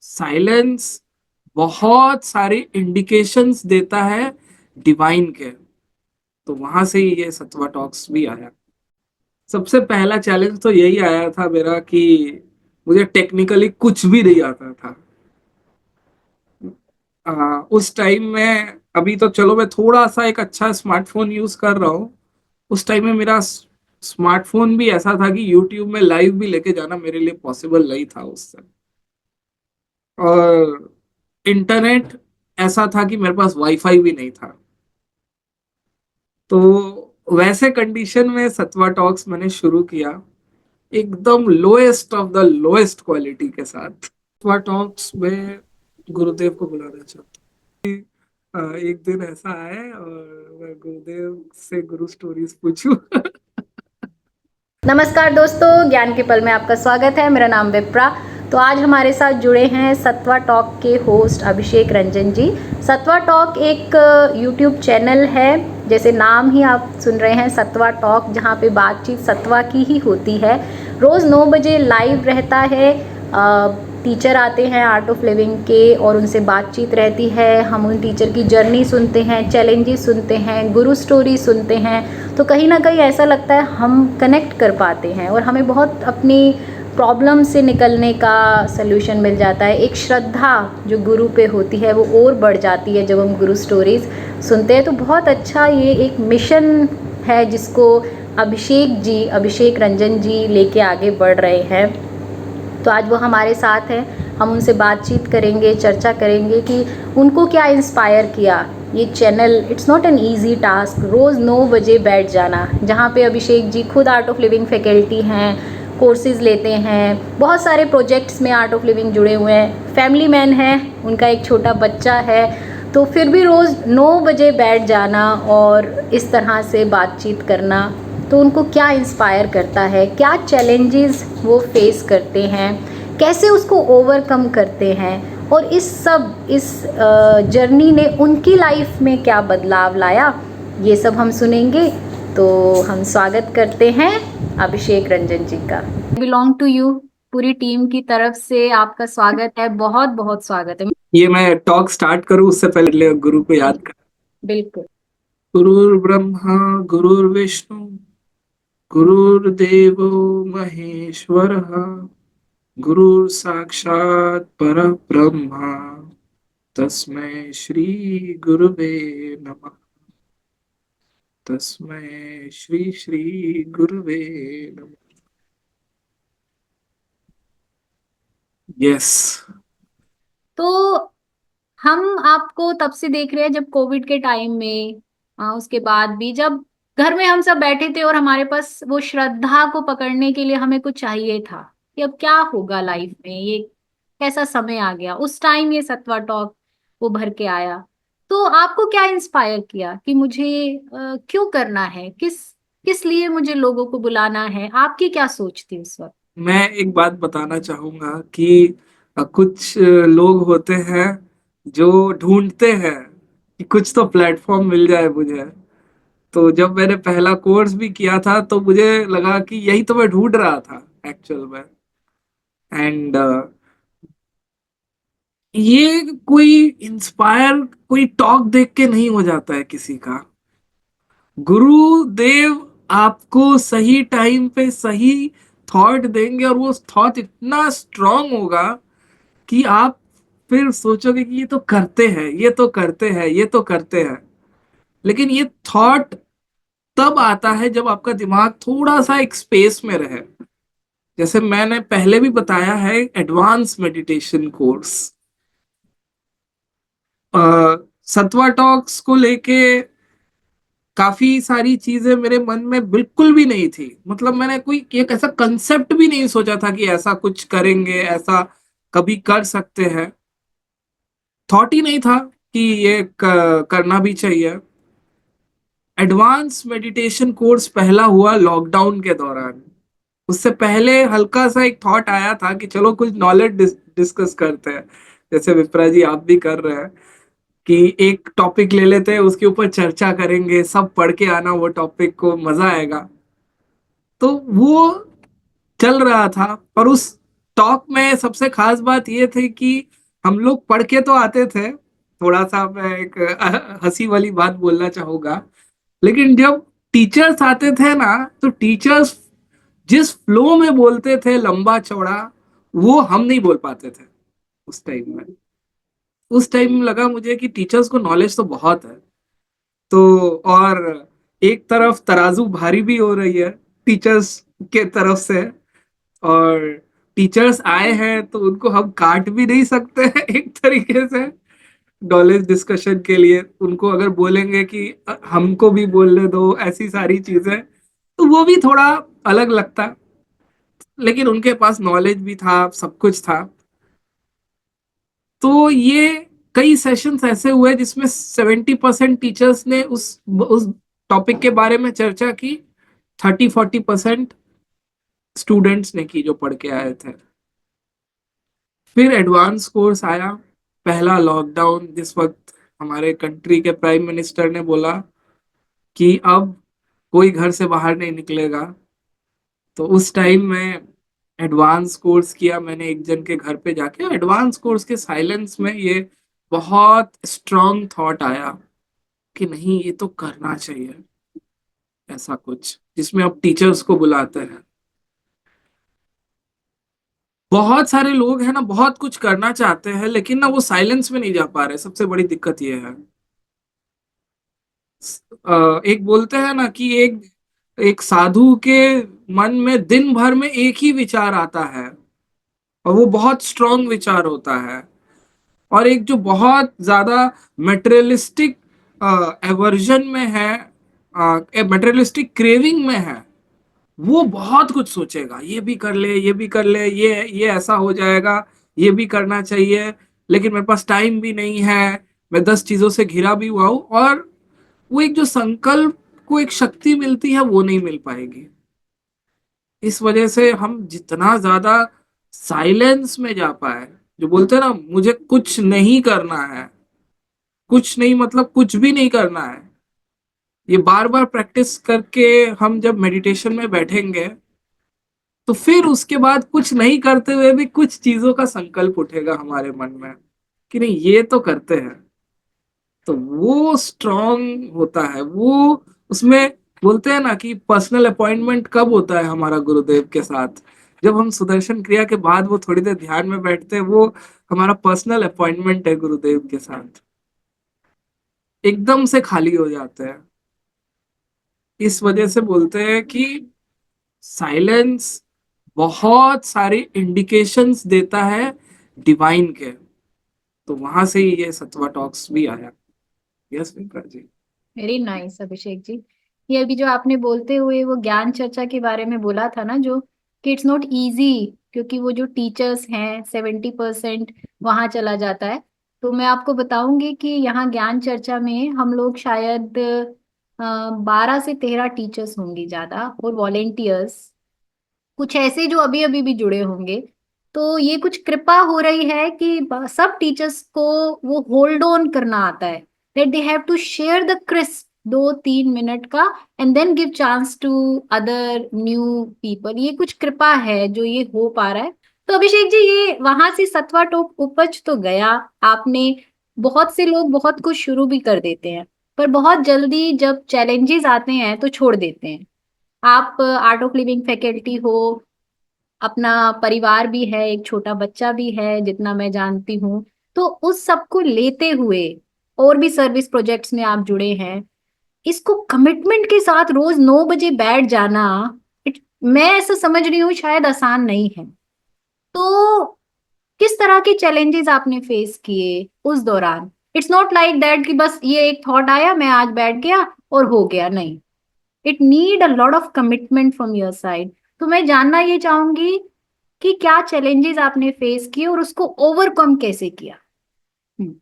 Silence बहुत सारे indications देता है डिवाइन के। तो वहां से ही ये सत्वा टॉक्स भी आया। सबसे पहला चैलेंज तो यही आया था मेरा कि मुझे टेक्निकली कुछ भी नहीं आता था। उस टाइम में, अभी तो चलो मैं थोड़ा सा एक अच्छा स्मार्टफोन यूज कर रहा हूँ। उस टाइम में मेरा स्मार्टफोन भी ऐसा था कि यूट्यूब में लाइव भी लेके जाना मेरे लिए पॉसिबल नहीं था उस समय। और इंटरनेट ऐसा था कि मेरे पास वाईफाई भी नहीं था। तो वैसे कंडीशन में सत्वा टॉक्स मैंने शुरू किया, एकदम lowest of the lowest quality के साथ। सत्वा टॉक्स में गुरुदेव को बुलाना चाहता हूँ। एक दिन ऐसा आए और मैं गुरुदेव से गुरु स्टोरीज पूछूं। नमस्कार दोस्तों, ज्ञान के पल में आपका स्वागत है। मेरा नाम विप्रा। तो आज हमारे साथ जुड़े हैं सत्वा टॉक के होस्ट अभिषेक रंजन जी। सत्वा टॉक एक यूट्यूब चैनल है, जैसे नाम ही आप सुन रहे हैं सत्वा टॉक, जहाँ पे बातचीत सत्वा की ही होती है। रोज़ 9 बजे लाइव रहता है। टीचर आते हैं आर्ट ऑफ लिविंग के और उनसे बातचीत रहती है। हम उन टीचर की जर्नी सुनते हैं, चैलेंजेस सुनते हैं, गुरु स्टोरी सुनते हैं। तो कहीं ना कहीं ऐसा लगता है हम कनेक्ट कर पाते हैं और हमें बहुत अपनी प्रॉब्लम से निकलने का सल्यूशन मिल जाता है। एक श्रद्धा जो गुरु पे होती है वो और बढ़ जाती है जब हम गुरु स्टोरीज़ सुनते हैं। तो बहुत अच्छा ये एक मिशन है जिसको अभिषेक रंजन जी लेके आगे बढ़ रहे हैं। तो आज वो हमारे साथ हैं। हम उनसे बातचीत करेंगे, चर्चा करेंगे कि उनको क्या इंस्पायर किया ये channel. It's not an easy task रोज़ 9 बजे बैठ जाना, जहाँ पे अभिषेक जी खुद आर्ट ऑफ लिविंग फैकल्टी हैं, कोर्सेज लेते हैं, बहुत सारे प्रोजेक्ट्स में आर्ट ऑफ लिविंग जुड़े हुए हैं, फैमिली मैन हैं, उनका एक छोटा बच्चा है। तो फिर भी रोज़ 9 बजे बैठ जाना और इस तरह से बातचीत करना, तो उनको क्या इंस्पायर करता है, क्या चैलेंजेस वो फेस करते हैं, कैसे उसको ओवरकम करते हैं, और इस जर्नी ने उनकी लाइफ में क्या बदलाव लाया, ये सब हम सुनेंगे। तो हम स्वागत करते हैं अभिषेक रंजन जी का। बिलोंग टू यू पूरी टीम की तरफ से आपका स्वागत है, बहुत बहुत स्वागत है। ये मैं टॉक स्टार्ट करूं उससे पहले गुरु को याद कर। बिल्कुल। गुरुर्ब्रह्मा गुरुर्विष्णु गुरुर्देवो महेश्वरः, गुरुः साक्षात् परब्रह्म, तस्मै श्री गुरुवे नमः। तस्मै श्री श्री गुरुवे नमः। यस। तो हम आपको तब से देख रहे हैं जब कोविड के टाइम में, उसके बाद भी जब घर में हम सब बैठे थे और हमारे पास वो श्रद्धा को पकड़ने के लिए हमें कुछ चाहिए था कि अब क्या होगा लाइफ में, ये कैसा समय आ गया। उस टाइम ये सत्वा टॉक वो भर के आया। तो आपको क्या इंस्पायर किया कि मुझे क्यों करना है, किस किस लिए मुझे लोगों को बुलाना है? आपकी क्या सोच थी उस वक्त? मैं एक बात बताना चाहूंगा कि कुछ लोग होते हैं जो ढूंढते हैं कि कुछ तो प्लेटफॉर्म मिल जाए मुझे। तो जब मैंने पहला कोर्स भी किया था तो मुझे लगा कि यही तो मैं ढूंढ रहा था एक्चुअल में। एंड ये कोई इंस्पायर, कोई टॉक देख के नहीं हो जाता है किसी का। गुरुदेव आपको सही टाइम पे सही थॉट देंगे और वो थॉट इतना स्ट्रांग होगा कि आप फिर सोचोगे कि ये तो करते हैं, ये तो करते हैं, ये तो करते हैं। लेकिन ये थॉट तब आता है जब आपका दिमाग थोड़ा सा एक स्पेस में रहे। जैसे मैंने पहले भी बताया है, एडवांस मेडिटेशन कोर्स, सत्वा टॉक्स को लेके काफी सारी चीजें मेरे मन में बिल्कुल भी नहीं थी। मतलब मैंने कोई एक ऐसा कंसेप्ट भी नहीं सोचा था कि ऐसा कुछ करेंगे, ऐसा कभी कर सकते हैं। थॉट ही नहीं था कि ये करना भी चाहिए। एडवांस मेडिटेशन कोर्स पहला हुआ लॉकडाउन के दौरान। उससे पहले हल्का सा एक थॉट आया था कि चलो कुछ नॉलेज डिस्कस करते हैं, जैसे विप्रा जी आप भी कर रहे हैं कि एक टॉपिक ले लेते हैं, उसके ऊपर चर्चा करेंगे, सब पढ़ के आना वो टॉपिक को, मजा आएगा। तो वो चल रहा था। पर उस टॉक में सबसे खास बात ये थी कि हम लोग पढ़ के तो आते थे, थोड़ा सा मैं एक हंसी वाली बात बोलना चाहूंगा, लेकिन जब टीचर्स आते थे ना, तो टीचर्स जिस फ्लो में बोलते थे लंबा चौड़ा, वो हम नहीं बोल पाते थे उस टाइम में। उस टाइम लगा मुझे कि टीचर्स को नॉलेज तो बहुत है। तो और एक तरफ तराजू भारी भी हो रही है टीचर्स के तरफ से, और टीचर्स आए हैं तो उनको हम काट भी नहीं सकते हैं एक तरीके से। नॉलेज डिस्कशन के लिए उनको अगर बोलेंगे कि हमको भी बोलने दो ऐसी सारी चीजें, तो वो भी थोड़ा अलग लगता। लेकिन उनके पास नॉलेज भी था, सब कुछ था। तो ये कई सेशंस ऐसे हुए जिसमें 70% टीचर्स ने उस टॉपिक के बारे में चर्चा की, 30-40% स्टूडेंट्स ने की जो पढ़ के आए थे। फिर एडवांस कोर्स आया, पहला लॉकडाउन, जिस वक्त हमारे कंट्री के प्राइम मिनिस्टर ने बोला कि अब कोई घर से बाहर नहीं निकलेगा। तो उस टाइम में एडवांस कोर्स किया मैंने एक जन के घर पे जाके। एडवांस कोर्स के साइलेंस में ये बहुत स्ट्रांग थॉट आया कि नहीं, ये तो करना चाहिए, ऐसा कुछ जिसमें अब टीचर्स को बुलाते हैं। बहुत सारे लोग हैं ना, बहुत कुछ करना चाहते हैं, लेकिन ना वो साइलेंस में नहीं जा पा रहे, सबसे बड़ी दिक्कत ये है। एक बोलते हैं ना कि एक एक साधु के मन में दिन भर में एक ही विचार आता है, और वो बहुत स्ट्रांग विचार होता है। और एक जो बहुत ज्यादा मेटेरियलिस्टिक एवर्जन में है, मेटेरियलिस्टिक क्रेविंग में है, वो बहुत कुछ सोचेगा, ये भी कर ले, ये भी कर ले, ये ऐसा हो जाएगा, ये भी करना चाहिए, लेकिन मेरे पास टाइम भी नहीं है, मैं 10 चीजों से घिरा भी हुआ हूं। और वो एक जो संकल्प को एक शक्ति मिलती है, वो नहीं मिल पाएगी। इस वजह से हम जितना ज्यादा साइलेंस में जा पाए, जो बोलते हैं ना मुझे कुछ नहीं करना है, कुछ नहीं मतलब कुछ भी नहीं करना है, ये बार बार प्रैक्टिस करके हम जब मेडिटेशन में बैठेंगे, तो फिर उसके बाद कुछ नहीं करते हुए भी कुछ चीजों का संकल्प उठेगा हमारे मन में कि नहीं, ये तो करते हैं। तो वो स्ट्रांग होता है वो। उसमें बोलते हैं ना कि पर्सनल अपॉइंटमेंट कब होता है हमारा गुरुदेव के साथ, जब हम सुदर्शन क्रिया के बाद वो थोड़ी देर ध्यान में बैठते हैं, वो हमारा पर्सनल अपॉइंटमेंट है गुरुदेव के साथ। एकदम से खाली हो जाते हैं। इस वजह से बोलते हैं कि साइलेंस बहुत सारी इंडिकेशंस देता है डिवाइन के। तो वहां से ही ये सत्वा टॉक्स भी आया। यस मित्रा जी। वेरी नाइस अभिषेक जी। ये अभी जो आपने बोलते हुए वो ज्ञान चर्चा के बारे में बोला था ना, जो कि इट्स नॉट इजी, क्योंकि वो जो टीचर्स हैं 70% वहां चला जाता है। तो मैं आपको बताऊंगी कि यहाँ ज्ञान चर्चा में हम लोग शायद 12 से 13 टीचर्स होंगे ज्यादा, और वॉलेंटियर्स कुछ ऐसे जो अभी अभी भी जुड़े होंगे। तो ये कुछ कृपा हो रही है कि सब टीचर्स को वो होल्ड ऑन करना आता है, that they have to share the crisp 2-3 minute का, and then give chance to other new people. ये कुछ कृपा है जो ये हो पा रहा है। तो अभिषेक जी, ये वहां से सत्वा टोक उपज तो गया आपने। बहुत से लोग बहुत कुछ शुरू भी कर देते हैं, पर बहुत जल्दी जब चैलेंजेस आते हैं तो छोड़ देते हैं। आप आर्ट ऑफ लिविंग फैकल्टी हो, अपना परिवार भी है, एक छोटा बच्चा भी है जितना मैं जानती हूँ। तो उस सब को लेते हुए और भी सर्विस प्रोजेक्ट्स में आप जुड़े हैं, इसको कमिटमेंट के साथ रोज 9 बजे बैठ जाना, मैं ऐसा समझ रही हूँ शायद आसान नहीं है। तो किस तरह के चैलेंजेस आपने फेस किए उस दौरान? इट्स नॉट लाइक दैट कि बस ये एक थॉट आया मैं आज बैठ गया और हो गया, नहीं। It need a lot of commitment from your side. तो मैं जानना ये चाहूंगी कि क्या चैलेंजेस आपने फेस किए और उसको ओवरकम कैसे किया। हम्म।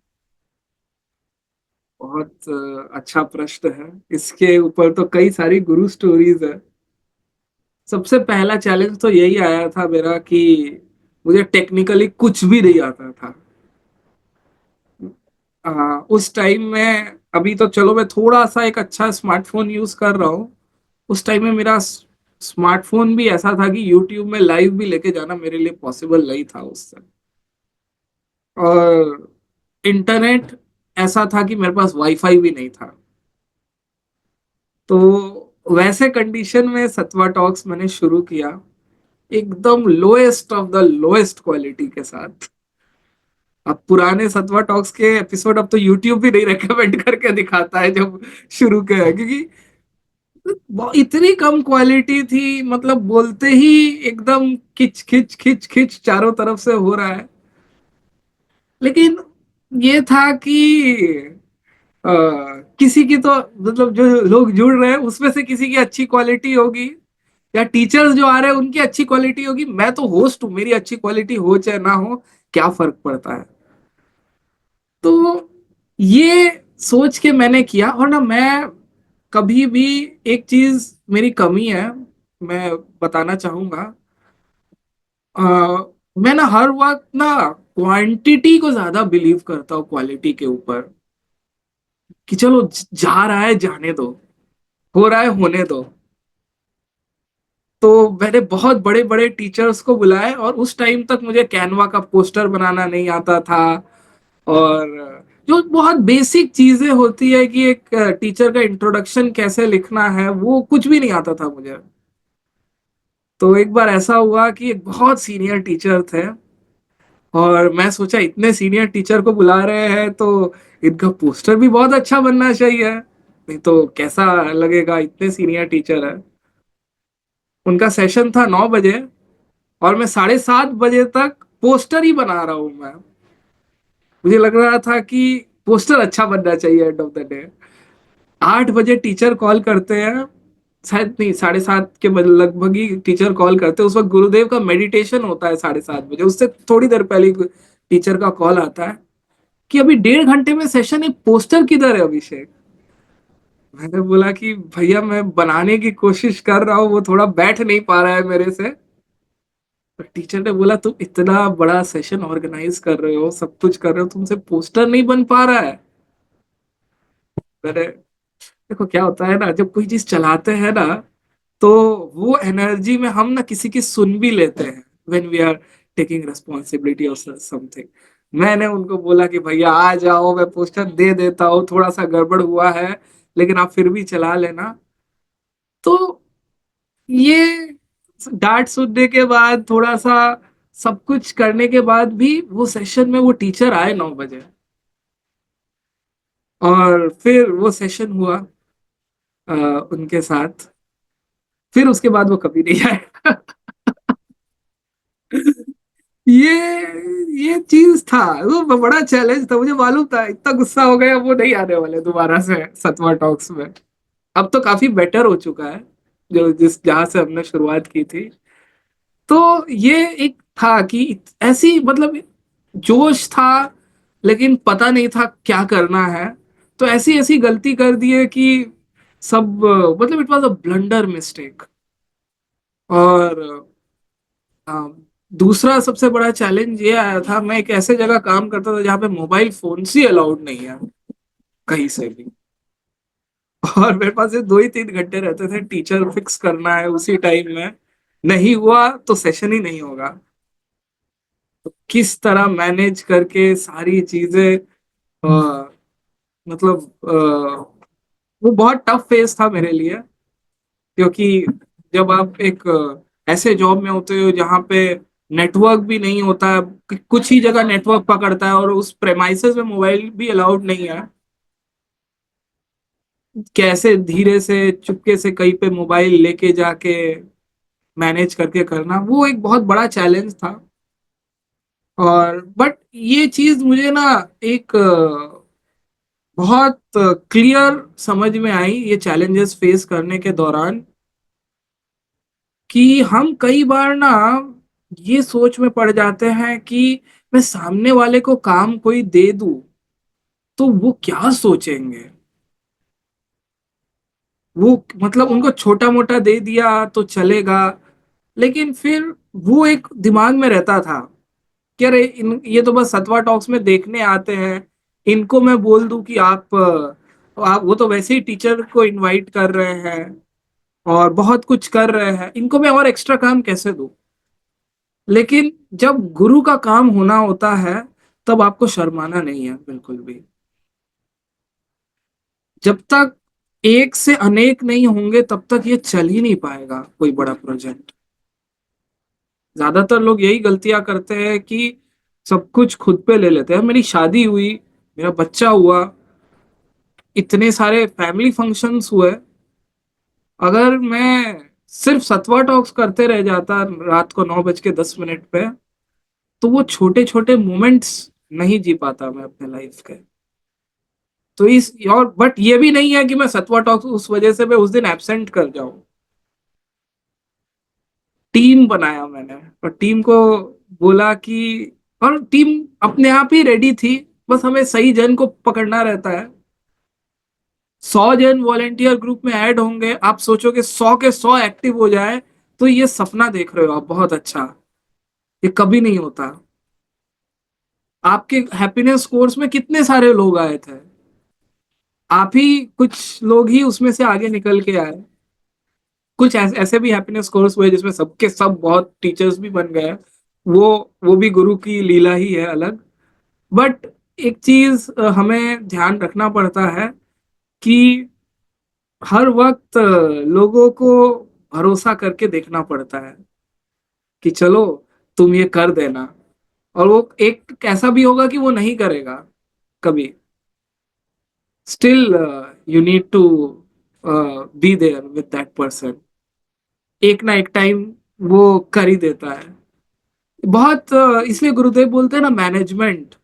बहुत अच्छा प्रश्न है। इसके ऊपर तो कई सारी गुरु स्टोरीज है। सबसे पहला चैलेंज तो यही आया था मेरा कि मुझे टेक्निकली कुछ भी नहीं आता था। उस टाइम में, अभी तो चलो मैं थोड़ा सा एक अच्छा स्मार्टफोन यूज कर रहा हूँ, उस टाइम में मेरा स्मार्टफोन भी ऐसा था कि यूट्यूब में लाइव भी लेके जाना मेरे लिए पॉसिबल नहीं था उस समय। और इंटरनेट ऐसा था कि मेरे पास वाईफाई भी नहीं था। तो वैसे कंडीशन में सत्वा टॉक्स मैंने शुरू किया, एकदम lowest of the lowest quality के साथ। अब पुराने सत्वा टॉक्स के एपिसोड अब तो यूट्यूब भी नहीं रेकमेंड करके दिखाता है जब शुरू के है, क्योंकि इतनी कम क्वालिटी थी, मतलब बोलते ही एकदम खिच खिच खिच खिच चारों तरफ से हो रहा है। लेकिन ये था कि अ, किसी की तो, मतलब जो लोग जुड़ रहे हैं उसमें से किसी की अच्छी क्वालिटी होगी, या टीचर्स जो आ रहे हैं उनकी अच्छी क्वालिटी होगी। मैं तो होस्ट हूँ, मेरी अच्छी क्वालिटी हो चाहे ना हो, क्या फर्क पड़ता है। तो ये सोच के मैंने किया। और ना मैं कभी भी, एक चीज मेरी कमी है, मैं बताना चाहूंगा। अ, मैं ना हर वक्त ना क्वांटिटी को ज्यादा बिलीव करता हूँ क्वालिटी के ऊपर, कि चलो जा रहा है जाने दो, हो रहा है होने दो। तो मैंने बहुत बड़े बड़े टीचर्स को बुलाए, और उस टाइम तक मुझे कैनवा का पोस्टर बनाना नहीं आता था। और जो बहुत बेसिक चीजें होती है कि एक टीचर का इंट्रोडक्शन कैसे लिखना है, वो कुछ भी नहीं आता था मुझे। तो एक बार ऐसा हुआ कि एक बहुत सीनियर टीचर थे, और मैं सोचा इतने सीनियर टीचर को बुला रहे हैं तो इनका पोस्टर भी बहुत अच्छा बनना चाहिए, नहीं तो कैसा लगेगा, इतने सीनियर टीचर है। उनका सेशन था 9 बजे, और मैं 7:30 बजे तक पोस्टर ही बना रहा हूं मैं। मुझे लग रहा था कि पोस्टर अच्छा बनना चाहिए एंड ऑफ द डे। 8 बजे टीचर कॉल करते हैं, शायद नहीं, 7:30 के लगभग ही टीचर कॉल करते हैं। उस वक्त गुरुदेव का मेडिटेशन होता है 7:30 बजे, उससे थोड़ी देर पहले टीचर का कॉल आता है कि अभी 1.5 घंटे में सेशन है, पोस्टर किधर है अभिषेक। मैंने बोला कि भैया मैं बनाने की कोशिश कर रहा हूँ, वो थोड़ा बैठ नहीं पा रहा है मेरे से। तो टीचर ने बोला तुम इतना बड़ा सेशन ऑर्गेनाइज कर रहे हो, सब कुछ कर रहे हो, तुमसे पोस्टर नहीं बन पा रहा है। मैंने, देखो क्या होता है ना, जब कोई चीज चलाते हैं ना, तो वो एनर्जी में हम ना किसी की सुन भी लेते हैं, when we are taking responsibility of something. मैंने उनको बोला कि भैया आ जाओ, मैं पोस्टर दे देता हूँ, थोड़ा सा गड़बड़ हुआ है लेकिन आप फिर भी चला लेना। तो ये डांट सुनने के बाद, थोड़ा सा सब कुछ करने के बाद भी, वो सेशन में वो टीचर आए 9 बजे, और फिर वो सेशन हुआ अ, उनके साथ। फिर उसके बाद वो कभी नहीं आए। ये ये चीज था, वो बड़ा चैलेंज था, मुझे मालूम था इतना गुस्सा हो गया वो नहीं आने वाले दोबारा से सतवा टॉक्स में। अब तो काफी बेटर हो चुका है, जो जिस जहां से हमने शुरुआत की थी। तो ये एक था कि ऐसी, मतलब जोश था लेकिन पता नहीं था क्या करना है, तो ऐसी ऐसी गलती कर दी है कि सब, मतलब it was a blunder mistake. और अ, दूसरा सबसे बड़ा चैलेंज ये आया था, मैं एक ऐसे जगह काम करता था जहाँ पे मोबाइल फोन ही अलाउड नहीं है कहीं से भी। और मेरे पास ये 2 ही 3 घंटे रहते थे, टीचर फिक्स करना है उसी टाइम में, नहीं हुआ तो सेशन ही नहीं होगा। तो किस तरह मैनेज करके सारी चीजें, मतलब वो बहुत टफ फेस था मेरे लिए। क्योंकि जब आप एक ऐसे जॉब में होते हो जहाँ पे नेटवर्क भी नहीं होता है, कुछ ही जगह नेटवर्क पकड़ता है, और उस प्रेमाइसेस में मोबाइल भी अलाउड नहीं है, कैसे धीरे से चुपके से कहीं पे मोबाइल लेके जाके मैनेज करके करना, वो एक बहुत बड़ा चैलेंज था। और बट ये चीज मुझे ना एक बहुत क्लियर समझ में आई ये चैलेंजेस फेस करने के दौरान, कि हम कई बार ना ये सोच में पड़ जाते हैं कि मैं सामने वाले को काम कोई दे दूं तो वो क्या सोचेंगे। वो, मतलब उनको छोटा मोटा दे दिया तो चलेगा, लेकिन फिर वो एक दिमाग में रहता था कि अरे ये तो बस सतवा टॉक्स में देखने आते हैं, इनको मैं बोल दूं कि आप वो तो वैसे ही टीचर को इनवाइट कर रहे हैं, और बहुत कुछ कर रहे हैं, इनको मैं और एक्स्ट्रा काम कैसे दूं? लेकिन जब गुरु का काम होना होता है, तब आपको शर्माना नहीं है बिल्कुल भी। जब तक एक से अनेक नहीं होंगे तब तक ये चल ही नहीं पाएगा कोई बड़ा प्रोजेक्ट। ज्यादातर लोग यही गलतियां करते हैं कि सब कुछ खुद पे ले लेते हैं। मेरी शादी हुई, मेरा बच्चा हुआ, इतने सारे फैमिली फंक्शंस हुए, अगर मैं सिर्फ सतवा टॉक्स करते रह जाता रात को 9:10 पे, तो वो छोटे छोटे मोमेंट्स नहीं जी पाता मैं अपने लाइफ के। तो इस और बट ये भी नहीं है कि मैं सतवा टॉक्स उस वजह से मैं उस दिन एब्सेंट कर जाऊं। टीम बनाया मैंने, और टीम को बोला कि, और टीम अपने आप ही रेडी थी, बस हमें सही जन को पकड़ना रहता है। 100 जन वॉलेंटियर ग्रुप में ऐड होंगे, आप सोचोगे 100 के 100 एक्टिव हो जाए, तो ये सपना देख रहे हो आप बहुत अच्छा। ये कभी नहीं होता। आपके हैप्पीनेस कोर्स में कितने सारे लोग आए थे, आप ही कुछ लोग ही उसमें से आगे निकल के आए। कुछ ऐसे भी हैप्पीनेस कोर्स हुए जिसमें सबके सब बहुत टीचर्स भी बन गए। वो वो भी गुरु की लीला ही है अलग। बट एक चीज हमें ध्यान रखना पड़ता है कि हर वक्त लोगों को भरोसा करके देखना पड़ता है कि चलो तुम ये कर देना। और वो एक ऐसा भी होगा कि वो नहीं करेगा कभी। Still you need to be there with that person. एक ना एक टाइम वो कर ही देता है। बहुत इसलिए गुरुदेव बोलते हैं ना, मैनेजमेंट।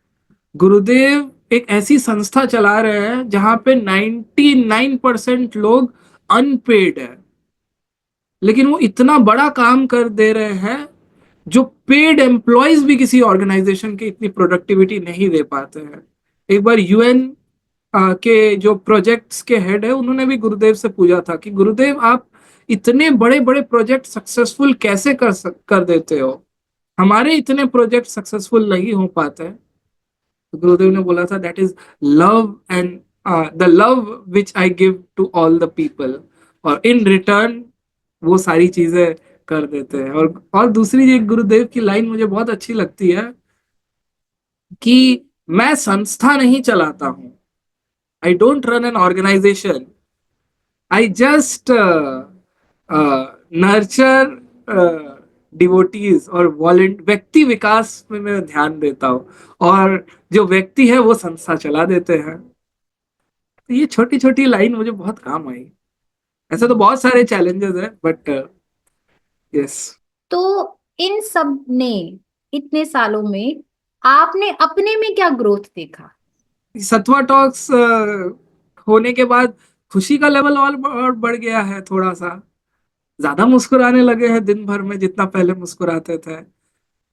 गुरुदेव एक ऐसी संस्था चला रहे हैं जहां पे 99% लोग अनपेड है, लेकिन वो इतना बड़ा काम कर दे रहे हैं जो पेड एम्प्लॉयज भी किसी ऑर्गेनाइजेशन की इतनी प्रोडक्टिविटी नहीं दे पाते हैं। एक बार यूएन के जो प्रोजेक्ट्स के हेड है, उन्होंने भी गुरुदेव से पूछा था कि गुरुदेव आप इतने बड़े बड़े प्रोजेक्ट सक्सेसफुल कैसे कर देते हो? हमारे इतने प्रोजेक्ट सक्सेसफुल नहीं हो पाते। तो गुरुदेव ने बोला था, that is love and the love which I give to all the people. और इन रिटर्न वो सारी चीजें कर देते हैं। और दूसरी एक गुरुदेव की लाइन मुझे बहुत अच्छी लगती है कि मैं संस्था नहीं चलाता हूं, I don't run an organization, I just nurture devotees और वॉलेंट व्यक्ति विकास में मैं ध्यान देता हूँ, और जो व्यक्ति है वो संस्था चला देते हैं। तो ये छोटी छोटी लाइन मुझे बहुत काम आई। ऐसे तो बहुत सारे चैलेंजेस है, बट यस। तो इन सब ने, इतने सालों में आपने अपने में क्या ग्रोथ देखा? सत्वा टॉक्स होने के बाद खुशी का लेवल और बढ़ गया है थोड़ा सा। ज्यादा मुस्कुराने लगे हैं दिन भर में जितना पहले मुस्कुराते थे।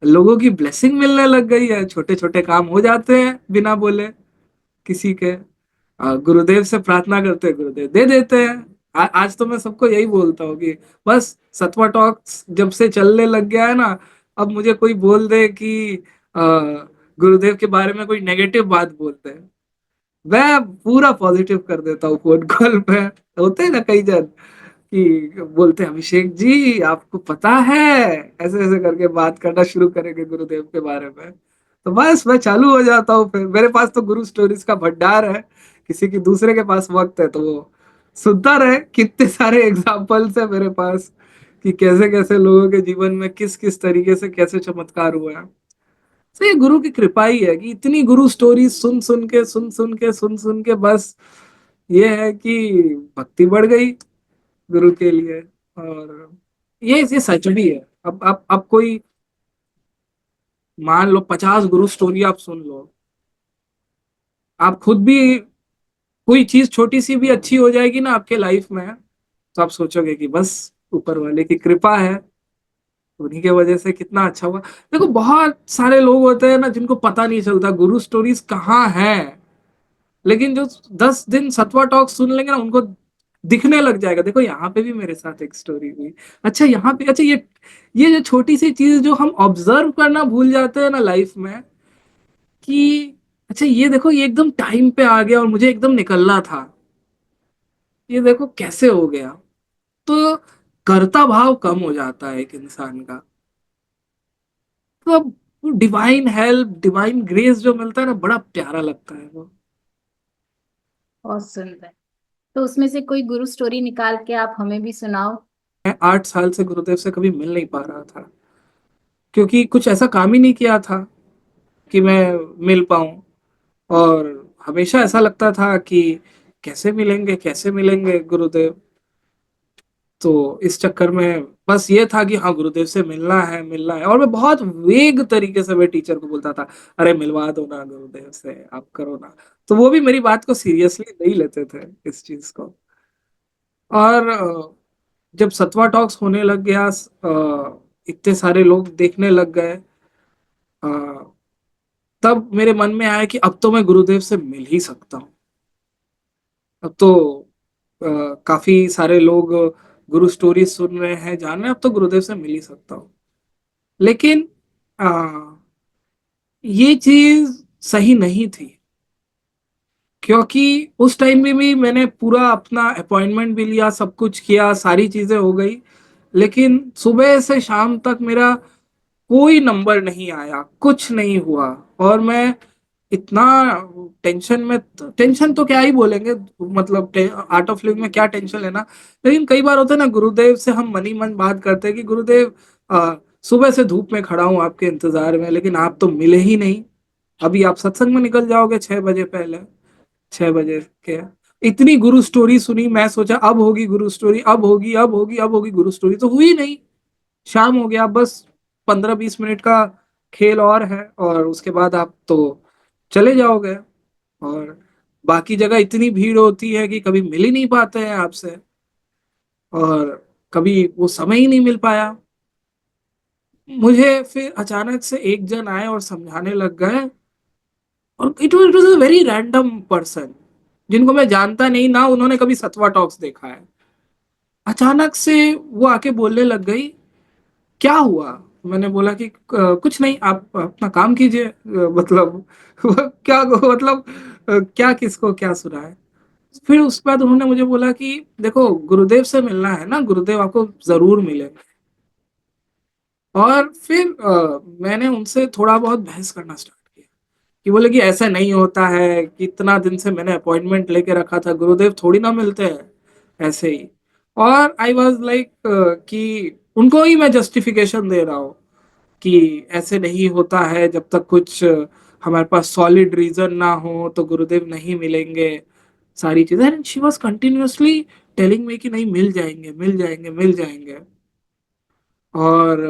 लोगों की ब्लेसिंग मिलने लग गई है, छोटे छोटे काम हो जाते हैं बिना बोले किसी के। गुरुदेव से प्रार्थना करते हैं, गुरुदेव दे देते हैं। आज तो मैं सबको यही बोलता हूँ कि बस सत्वा टॉक्स जब से चलने लग गया है ना, अब मुझे कोई बोल दे कि आ, गुरुदेव के बारे में कोई नेगेटिव बात बोलते हैं, मैं पूरा पॉजिटिव कर देता हूँ फोन कॉल पे। होते हैं ना कई जन कि बोलते हैं, अभिषेक जी आपको पता है, ऐसे ऐसे करके बात करना शुरू करेंगे गुरुदेव के बारे में। तो बस मैं चालू हो जाता हूँ। फिर मेरे पास तो गुरु स्टोरीज का भंडार है। किसी की दूसरे के पास वक्त है तो वो सुनता रहे। कितने सारे एग्जाम्पल्स है मेरे पास कि कैसे कैसे लोगों के जीवन में किस किस तरीके से कैसे चमत्कार हुआ है। तो ये गुरु की कृपा ही है कि इतनी गुरु स्टोरी सुन सुन के बस ये है कि भक्ति बढ़ गई गुरु के लिए। और ये सच भी है। अब कोई मान लो 50 गुरु स्टोरी आप सुन लो, आप खुद भी कोई चीज छोटी सी भी अच्छी हो जाएगी ना आपके लाइफ में, तो आप सोचोगे कि बस ऊपर वाले की कृपा है, उन्हीं के वजह से कितना अच्छा हुआ। देखो बहुत सारे लोग होते हैं ना जिनको पता नहीं चलता गुरु स्टोरीज कहाँ है, लेकिन जो 10 दिन सतवा टॉक सुन लेंगे ना उनको दिखने लग जाएगा, देखो यहाँ पे भी मेरे साथ एक स्टोरी हुई। अच्छा यहाँ पे, अच्छा ये जो छोटी सी चीज जो हम ऑब्जर्व करना भूल जाते हैं ना लाइफ में, कि अच्छा ये देखो ये एकदम टाइम पे आ गया और मुझे एकदम निकलना था, ये देखो कैसे हो गया। तो कर्ता भाव कम हो जाता है एक इंसान का। तो डिवाइन हेल्प, डिवाइन ग्रेस जो मिलता है ना, बड़ा प्यारा लगता है वो। बहुत सुंदर। तो उसमें से कोई गुरु स्टोरी निकाल के आप हमें भी सुनाओ। मैं 8 साल से गुरुदेव से कभी मिल नहीं पा रहा था, क्योंकि कुछ ऐसा काम ही नहीं किया था कि मैं मिल पाऊं। और हमेशा ऐसा लगता था कि कैसे मिलेंगे, कैसे मिलेंगे गुरुदेव। तो इस चक्कर में बस ये था कि हाँ, गुरुदेव से मिलना है, मिलना है। और मैं बहुत वेग तरीके से मैं टीचर को बोलता था, अरे मिलवा दो ना गुरुदेव से, आप करो ना। तो वो भी मेरी बात को सीरियसली नहीं लेते थे इस चीज को। और जब सतवा टॉक्स होने लग गया, इतने सारे लोग देखने लग गए, अ, तब मेरे मन में आया कि अब तो मैं गुरुदेव से मिल ही सकता हूँ। अब तो काफी सारे लोग गुरु स्टोरी सुन रहे हैं, जान रहे हैं, अब तो गुरुदेव से मिल ही सकता हूँ। लेकिन आ, ये चीज सही नहीं थी, क्योंकि उस टाइम में भी मैंने पूरा अपना अपॉइंटमेंट भी लिया, सब कुछ किया, सारी चीजें हो गई। लेकिन सुबह से शाम तक मेरा कोई नंबर नहीं आया, कुछ नहीं हुआ। और मैं इतना टेंशन में, टेंशन तो क्या ही बोलेंगे, मतलब आर्ट ऑफ लिविंग में क्या टेंशन लेना। लेकिन कई बार होता है ना, गुरुदेव से हम मन ही मन बात करते हैं कि गुरुदेव, सुबह से धूप में खड़ा हूं आपके इंतजार में, लेकिन आप तो मिले ही नहीं। अभी आप सत्संग में निकल जाओगे 6 बजे, पहले 6 बजे के। इतनी गुरु स्टोरी सुनी, मैं सोचा अब होगी गुरु स्टोरी, अब होगी, अब होगी, अब होगी गुरु स्टोरी, तो हुई नहीं। शाम हो गया, बस 15-20 मिनट का खेल और है, और उसके बाद आप तो चले जाओगे। और बाकी जगह इतनी भीड़ होती है कि कभी मिल ही नहीं पाते हैं आपसे, और कभी वो समय ही नहीं मिल पाया। मुझे फिर अचानक से एक जन आए और समझाने लग गए, और it was a very random person, जिनको मैं जानता नहीं ना, उन्होंने कभी सतवा टॉक्स देखा है। अचानक से वो आके बोलने लग गई, क्या हुआ? मैंने बोला कि कुछ नहीं, आप अपना काम कीजिए, मतलब क्या मतलब, क्या किसको क्या सुना है। फिर उसके बाद उन्होंने मुझे बोला कि देखो, गुरुदेव से मिलना है ना, गुरुदेव आपको जरूर मिलेंगे। और फिर मैंने उनसे थोड़ा बहुत बहस करना स्टार्ट किया, कि बोले कि ऐसा नहीं होता है, कितना दिन से मैंने अपॉइंटमेंट लेके रखा था, गुरुदेव थोड़ी ना मिलते हैं ऐसे ही। और आई वॉज लाइक कि उनको ही मैं जस्टिफिकेशन दे रहा हूँ कि ऐसे नहीं होता है, जब तक कुछ हमारे पास सॉलिड रीजन ना हो तो गुरुदेव नहीं मिलेंगे, सारी चीजें। And she was continuously telling me कि नहीं, मिल जाएंगे, मिल जाएंगे, मिल जाएंगे। और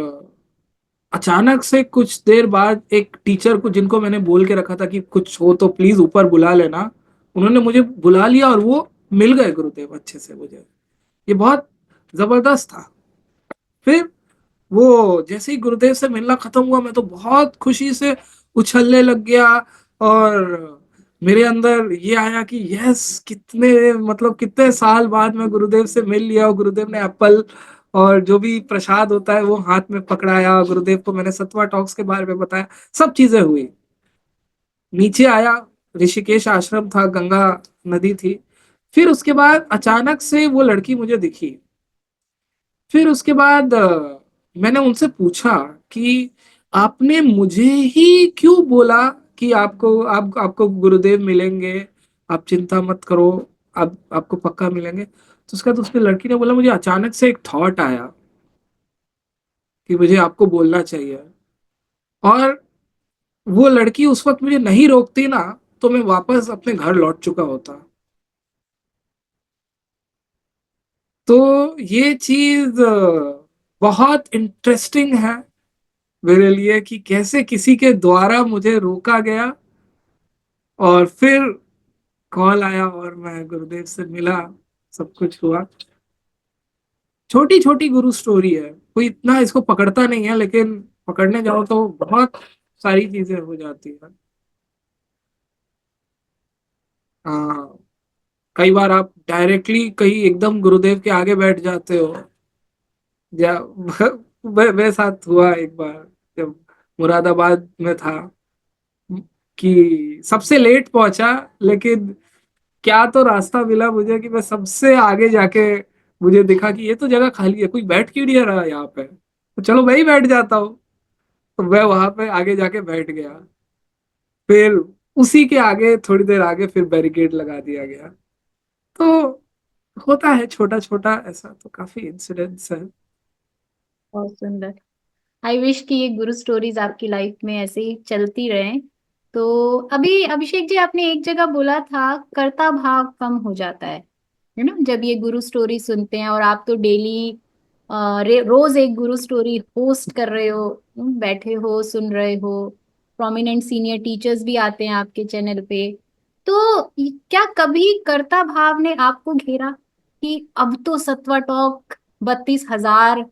अचानक से कुछ देर बाद एक टीचर को, जिनको मैंने बोल के रखा था कि कुछ हो तो प्लीज ऊपर बुला लेना, उन्होंने मुझे बुला लिया, और वो मिल गए गुरुदेव अच्छे से मुझे। ये बहुत जबरदस्त था। फिर वो जैसे ही गुरुदेव से मिलना खत्म हुआ, मैं तो बहुत खुशी से उछलने लग गया। और मेरे अंदर ये आया कि यस, कितने, मतलब कितने साल बाद मैं गुरुदेव से मिल लिया। और गुरुदेव ने एप्पल और जो भी प्रसाद होता है वो हाथ में पकड़ाया, गुरुदेव को मैंने सतवा टॉक्स के बारे में बताया, सब चीजें हुई। नीचे आया, ऋषिकेश आश्रम था, गंगा नदी थी। फिर उसके बाद अचानक से वो लड़की मुझे दिखी। फिर उसके बाद मैंने उनसे पूछा कि आपने मुझे ही क्यों बोला कि आपको गुरुदेव मिलेंगे, आप चिंता मत करो, आप आपको पक्का मिलेंगे। तो उसके बाद उसने, लड़की ने बोला, मुझे अचानक से एक थॉट आया कि मुझे आपको बोलना चाहिए। और वो लड़की उस वक्त मुझे नहीं रोकती ना, तो मैं वापस अपने घर लौट चुका होता। तो ये चीज बहुत इंटरेस्टिंग है मेरे लिए, कि कैसे किसी के द्वारा मुझे रोका गया, और फिर कॉल आया और मैं गुरुदेव से मिला, सब कुछ हुआ। छोटी छोटी गुरु स्टोरी है, कोई इतना इसको पकड़ता नहीं है, लेकिन पकड़ने जाओ तो बहुत सारी चीजें हो जाती है। हाँ, कई बार आप डायरेक्टली कहीं एकदम गुरुदेव के आगे बैठ जाते हो। या मेरे साथ हुआ एक बार, जब मुरादाबाद में था, कि सबसे लेट पहुंचा, लेकिन क्या तो रास्ता मिला मुझे कि मैं सबसे आगे जाके मुझे दिखा कि ये तो जगह खाली है, कोई बैठ क्यों नहीं रहा यहाँ पे, तो चलो मैं ही बैठ जाता हूँ। तो मैं वहां पे आगे जाके बैठ गया। फिर उसी के आगे, थोड़ी देर आगे, फिर बैरिकेड लगा दिया गया। तो होता है छोटा छोटा ऐसा, तो काफी इंसिडेंट्स है। बहुत सुंदर। आई विश कि ये गुरु स्टोरीज आपकी लाइफ में ऐसे ही चलती रहें। तो अभी अभिषेक जी, आपने एक जगह बोला था कर्ता भाव कम हो जाता है ना, जब ये गुरु स्टोरी सुनते हैं। और आप तो डेली रोज एक गुरु स्टोरी होस्ट कर रहे हो, बैठे हो सुन रहे हो। प्रोमिनेंट सीनियर टीचर्स भी आते हैं आपके चैनल पे। तो क्या कभी कर्ता भाव ने आपको घेरा कि अब तो सत्वा टॉक 32,000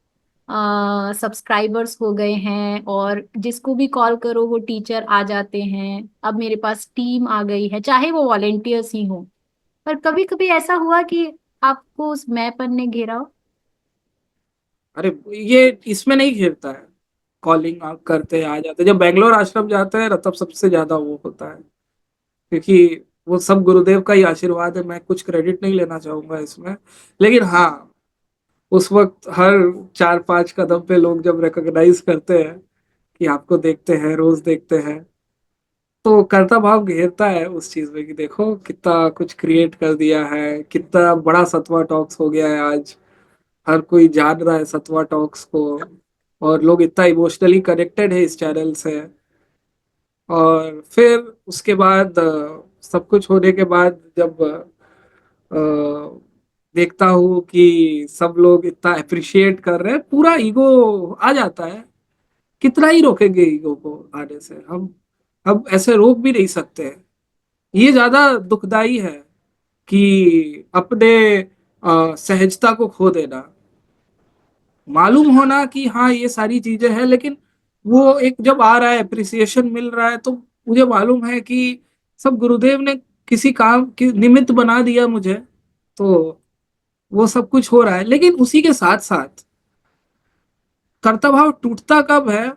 सब्सक्राइबर्स हो गए हैं, और जिसको भी कॉल करो वो टीचर आ जाते हैं, अब मेरे पास टीम आ गई है, चाहे वो वॉलेंटियर्स ही हो। पर कभी कभी ऐसा हुआ कि आपको उस मैंपन ने घेरा हो? अरे ये इसमें नहीं घेरता है। कॉलिंग आप करते हैं, आ जाते हैं। जब बैंगलोर आश्रम जाते हैं ना, तब सबसे ज्यादा वो होता है, क्योंकि वो सब गुरुदेव का ही आशीर्वाद है। मैं कुछ क्रेडिट नहीं लेना चाहूंगा इसमें। लेकिन हाँ, उस वक्त हर 4-5 कदम पे लोग जब रिकॉग्नाइज करते हैं कि आपको देखते हैं, रोज देखते हैं, तो कर्ता भाव घेरता है उस चीज में कि देखो कितना कुछ क्रिएट कर दिया है, कितना बड़ा सतवा टॉक्स हो गया है आज। हर कोई जान रहा है सतवा टॉक्स को, और लोग इतना इमोशनली कनेक्टेड है इस चैनल से। और फिर उसके बाद सब कुछ होने के बाद जब देखता हूँ कि सब लोग इतना अप्रिशिएट कर रहे हैं, पूरा ईगो आ जाता है। कितना ही रोकेंगे ईगो को आने से हम? अब ऐसे रोक भी नहीं सकते। ये ज्यादा दुखदाई है कि अपने सहजता को खो देना। मालूम होना कि हाँ ये सारी चीजें हैं, लेकिन वो एक जब आ रहा है, अप्रिसिएशन मिल रहा है, तो मुझे मालूम है कि सब गुरुदेव ने किसी काम की निमित्त बना दिया मुझे। तो वो सब कुछ हो रहा है, लेकिन उसी के साथ साथ कर्तव्य टूटता कब है?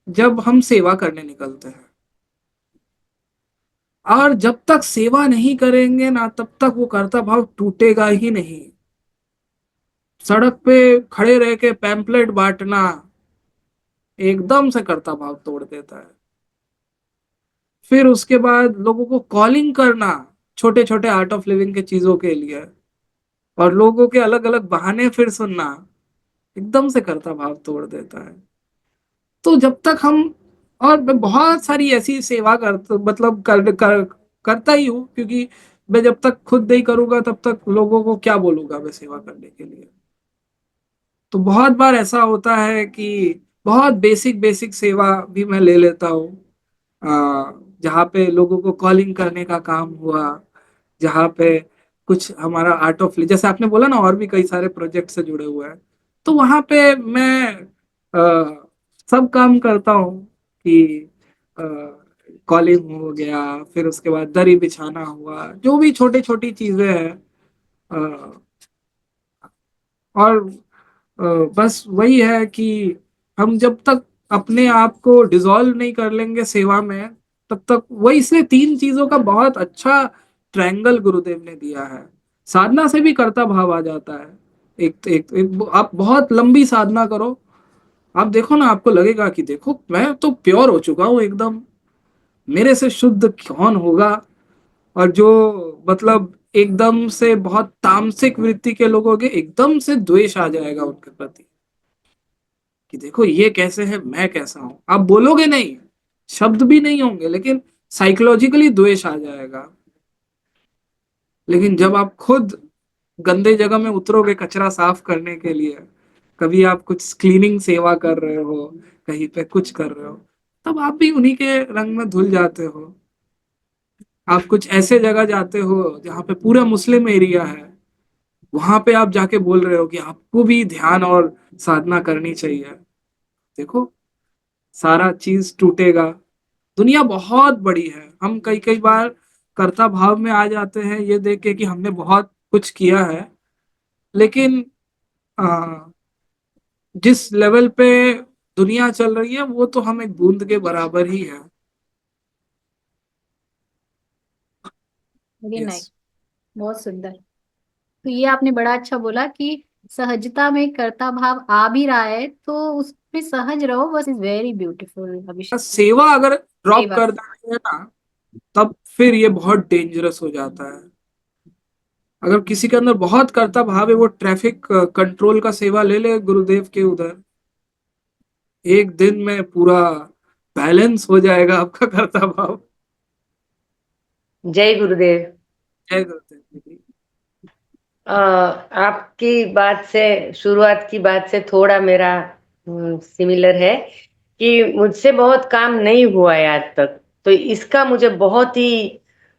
जब हम सेवा करने निकलते हैं। और जब तक सेवा नहीं करेंगे ना, तब तक वो कर्तव्य भाव टूटेगा ही नहीं। सड़क पे खड़े रह के पैम्पलेट बांटना एकदम से कर्तव्य भाव तोड़ देता है। फिर उसके बाद लोगों को कॉलिंग करना छोटे छोटे आर्ट ऑफ लिविंग के चीजों के लिए, और लोगों के अलग अलग बहाने फिर सुनना एकदम से कर्तव्य भाव तोड़ देता है। तो जब तक हम, और मैं बहुत सारी ऐसी सेवा मतलब करता ही हूँ, क्योंकि मैं जब तक खुद नहीं करूंगा तब तक लोगों को क्या बोलूंगा मैं सेवा करने के लिए। तो बहुत बार ऐसा होता है कि बहुत बेसिक बेसिक सेवा भी मैं ले लेता हूँ। जहाँ पे लोगों को कॉलिंग करने का काम हुआ, जहाँ पे कुछ हमारा आर्ट ऑफ, जैसे आपने बोला ना, और भी कई सारे प्रोजेक्ट से जुड़े हुए हैं, तो वहाँ पे मैं सब काम करता हूँ कि कॉलिंग हो गया, फिर उसके बाद दरी बिछाना हुआ, जो भी छोटी छोटी चीजें हैं। अ, और अ, बस वही है कि हम जब तक अपने आप को डिसॉल्व नहीं कर लेंगे सेवा में, तब तक वही, इसलिए 3 चीजों का बहुत अच्छा ट्रायंगल गुरुदेव ने दिया है। साधना से भी कर्ता भाव आ जाता है। एक आप बहुत लंबी साधना करो, आप देखो ना, आपको लगेगा कि देखो मैं तो प्योर हो चुका हूँ एकदम, मेरे से शुद्ध कौन होगा। और जो मतलब एकदम से बहुत तामसिक वृत्ति के लोगों के एकदम से द्वेष आ जाएगा उनके प्रति, कि देखो ये कैसे है, मैं कैसा हूं। आप बोलोगे नहीं, शब्द भी नहीं होंगे, लेकिन साइकोलॉजिकली द्वेष आ जाएगा। लेकिन जब आप खुद गंदे जगह में उतरोगे कचरा साफ करने के लिए, कभी आप कुछ क्लीनिंग सेवा कर रहे हो, कहीं पे कुछ कर रहे हो, तब आप भी उन्हीं के रंग में धुल जाते हो। आप कुछ ऐसे जगह जाते हो जहाँ पे पूरा मुस्लिम एरिया है, वहां पे आप जाके बोल रहे हो कि आपको भी ध्यान और साधना करनी चाहिए। देखो सारा चीज टूटेगा। दुनिया बहुत बड़ी है। हम कई कई बार कर्ता भाव में आ जाते हैं ये देख के कि हमने बहुत कुछ किया है, लेकिन आ, जिस लेवल पे दुनिया चल रही है, वो तो हम एक बूंद के बराबर ही है। Very yes. नाइस। बहुत सुंदर। तो ये आपने बड़ा अच्छा बोला कि सहजता में कर्ता भाव आ भी रहा है तो उस पे सहज रहो, बस इज वेरी ब्यूटीफुल अभिषेक। सेवा अगर ड्रॉप सेवा। कर देते हैं ना, तब फिर ये बहुत डेंजरस हो जाता है। अगर किसी के अंदर बहुत कर्ता भाव है, वो ट्रैफिक कंट्रोल का सेवा ले ले गुरुदेव के उधर, एक दिन में पूरा बैलेंस हो जाएगा आपका कर्ता भाव। जय गुरुदेव। जय गुरुदेव जी। आपकी बात से, शुरुआत की बात से थोड़ा मेरा सिमिलर है कि मुझसे बहुत काम नहीं हुआ है आज तक। तो इसका मुझे बहुत ही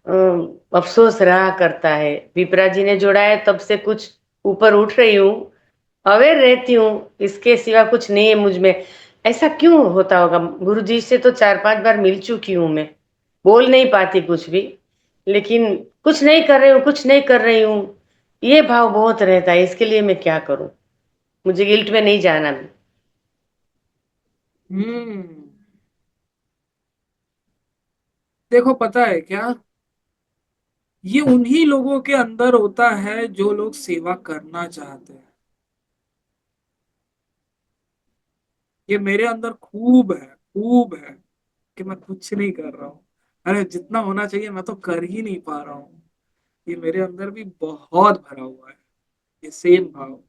अफसोस रहा करता है। विप्रा जी ने जोड़ा है तब से कुछ ऊपर उठ रही हूँ, अवेयर रहती हूँ, इसके सिवा कुछ नहीं है मुझ में। ऐसा क्यों होता होगा? गुरु जी से तो 4-5 बार मिल चुकी हूँ मैं, बोल नहीं पाती कुछ भी, लेकिन कुछ नहीं कर रही हूँ, कुछ नहीं कर रही हूँ, ये भाव बहुत रहता है। इसके लिए मैं क्या करूं? मुझे गिल्ट में नहीं जाना भी। हम्म। देखो पता है क्या, ये उन्हीं लोगों के अंदर होता है जो लोग सेवा करना चाहते हैं। ये मेरे अंदर खूब है, खूब है, कि मैं कुछ नहीं कर रहा हूँ। अरे जितना होना चाहिए मैं तो कर ही नहीं पा रहा हूँ। ये मेरे अंदर भी बहुत भरा हुआ है, ये सेम भाव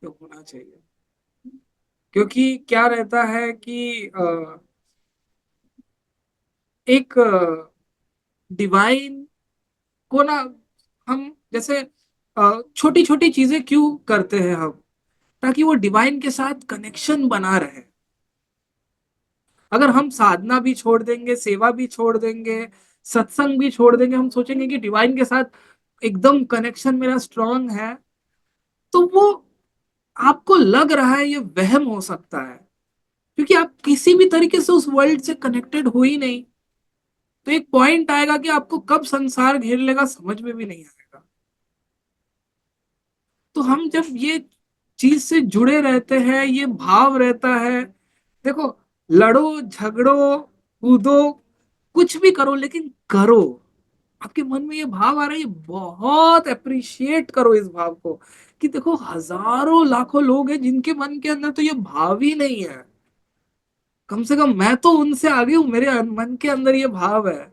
जो होना चाहिए। क्योंकि क्या रहता है कि एक डिवाइन को ना, हम जैसे छोटी छोटी चीजें क्यों करते हैं हम, ताकि वो डिवाइन के साथ कनेक्शन बना रहे। अगर हम साधना भी छोड़ देंगे, सेवा भी छोड़ देंगे, सत्संग भी छोड़ देंगे, हम सोचेंगे कि डिवाइन के साथ एकदम कनेक्शन मेरा स्ट्रांग है, तो वो आपको लग रहा है ये वहम हो सकता है, क्योंकि आप किसी भी तरीके से उस वर्ल्ड से कनेक्टेड हो ही नहीं। तो एक पॉइंट आएगा कि आपको कब संसार घेर लेगा समझ में भी नहीं आएगा। तो हम जब ये चीज से जुड़े रहते हैं, ये भाव रहता है, देखो, लड़ो झगड़ो कूदो कुछ भी करो, लेकिन करो। आपके मन में ये भाव आ रहा है, ये बहुत अप्रिशिएट करो इस भाव को, कि देखो हजारों लाखों लोग हैं जिनके मन के अंदर तो ये भाव ही नहीं है। कम से कम मैं तो उनसे आगे हूं, मेरे मन के अंदर ये भाव है।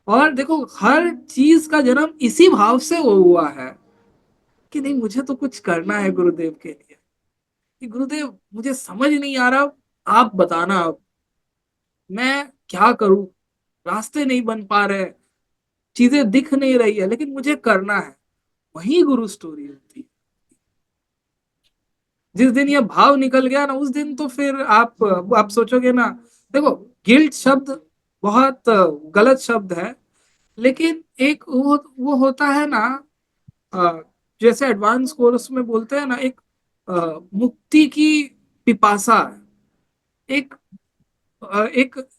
और देखो हर चीज का जन्म इसी भाव से हुआ है, कि नहीं मुझे तो कुछ करना है गुरुदेव के लिए, कि गुरुदेव मुझे समझ नहीं आ रहा, आप बताना अब मैं क्या करूं, रास्ते नहीं बन पा रहे, चीजें दिख नहीं रही है, लेकिन मुझे करना है। वही गुरु स्टोरी होती है। जिस दिन ये भाव निकल गया ना, उस दिन तो फिर आप सोचोगे ना, देखो गिल्ट शब्द बहुत गलत शब्द है, लेकिन एक वो होता है ना, अ, जैसे एडवांस कोर्स में बोलते हैं ना, एक मुक्ति की पिपासा, एक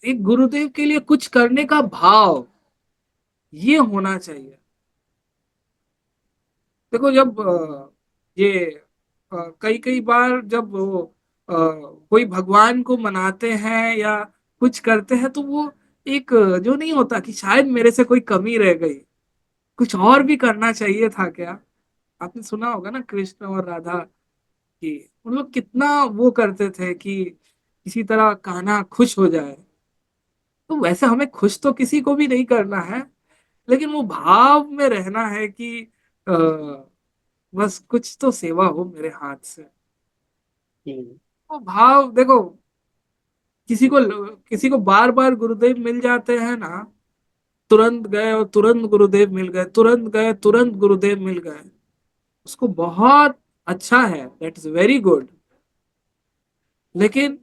एक गुरुदेव के लिए कुछ करने का भाव, ये होना चाहिए। देखो जब ये कई कई बार जब वो कोई भगवान को मनाते हैं या कुछ करते हैं, तो वो एक जो नहीं होता कि शायद मेरे से कोई कमी रह गई, कुछ और भी करना चाहिए था क्या। आपने सुना होगा ना कृष्ण और राधा की, उन लोग कितना वो करते थे कि किसी तरह कान्हा खुश हो जाए। तो वैसे हमें खुश तो किसी को भी नहीं करना है, लेकिन वो भाव में रहना है कि बस कुछ तो सेवा हो मेरे हाथ से। हम्म। वो भाव देखो, किसी को बार बार गुरुदेव मिल जाते हैं ना, तुरंत गए और तुरंत गुरुदेव मिल गए, तुरंत गए तुरंत गुरुदेव मिल गए, उसको बहुत अच्छा है, दैट इज वेरी गुड। लेकिन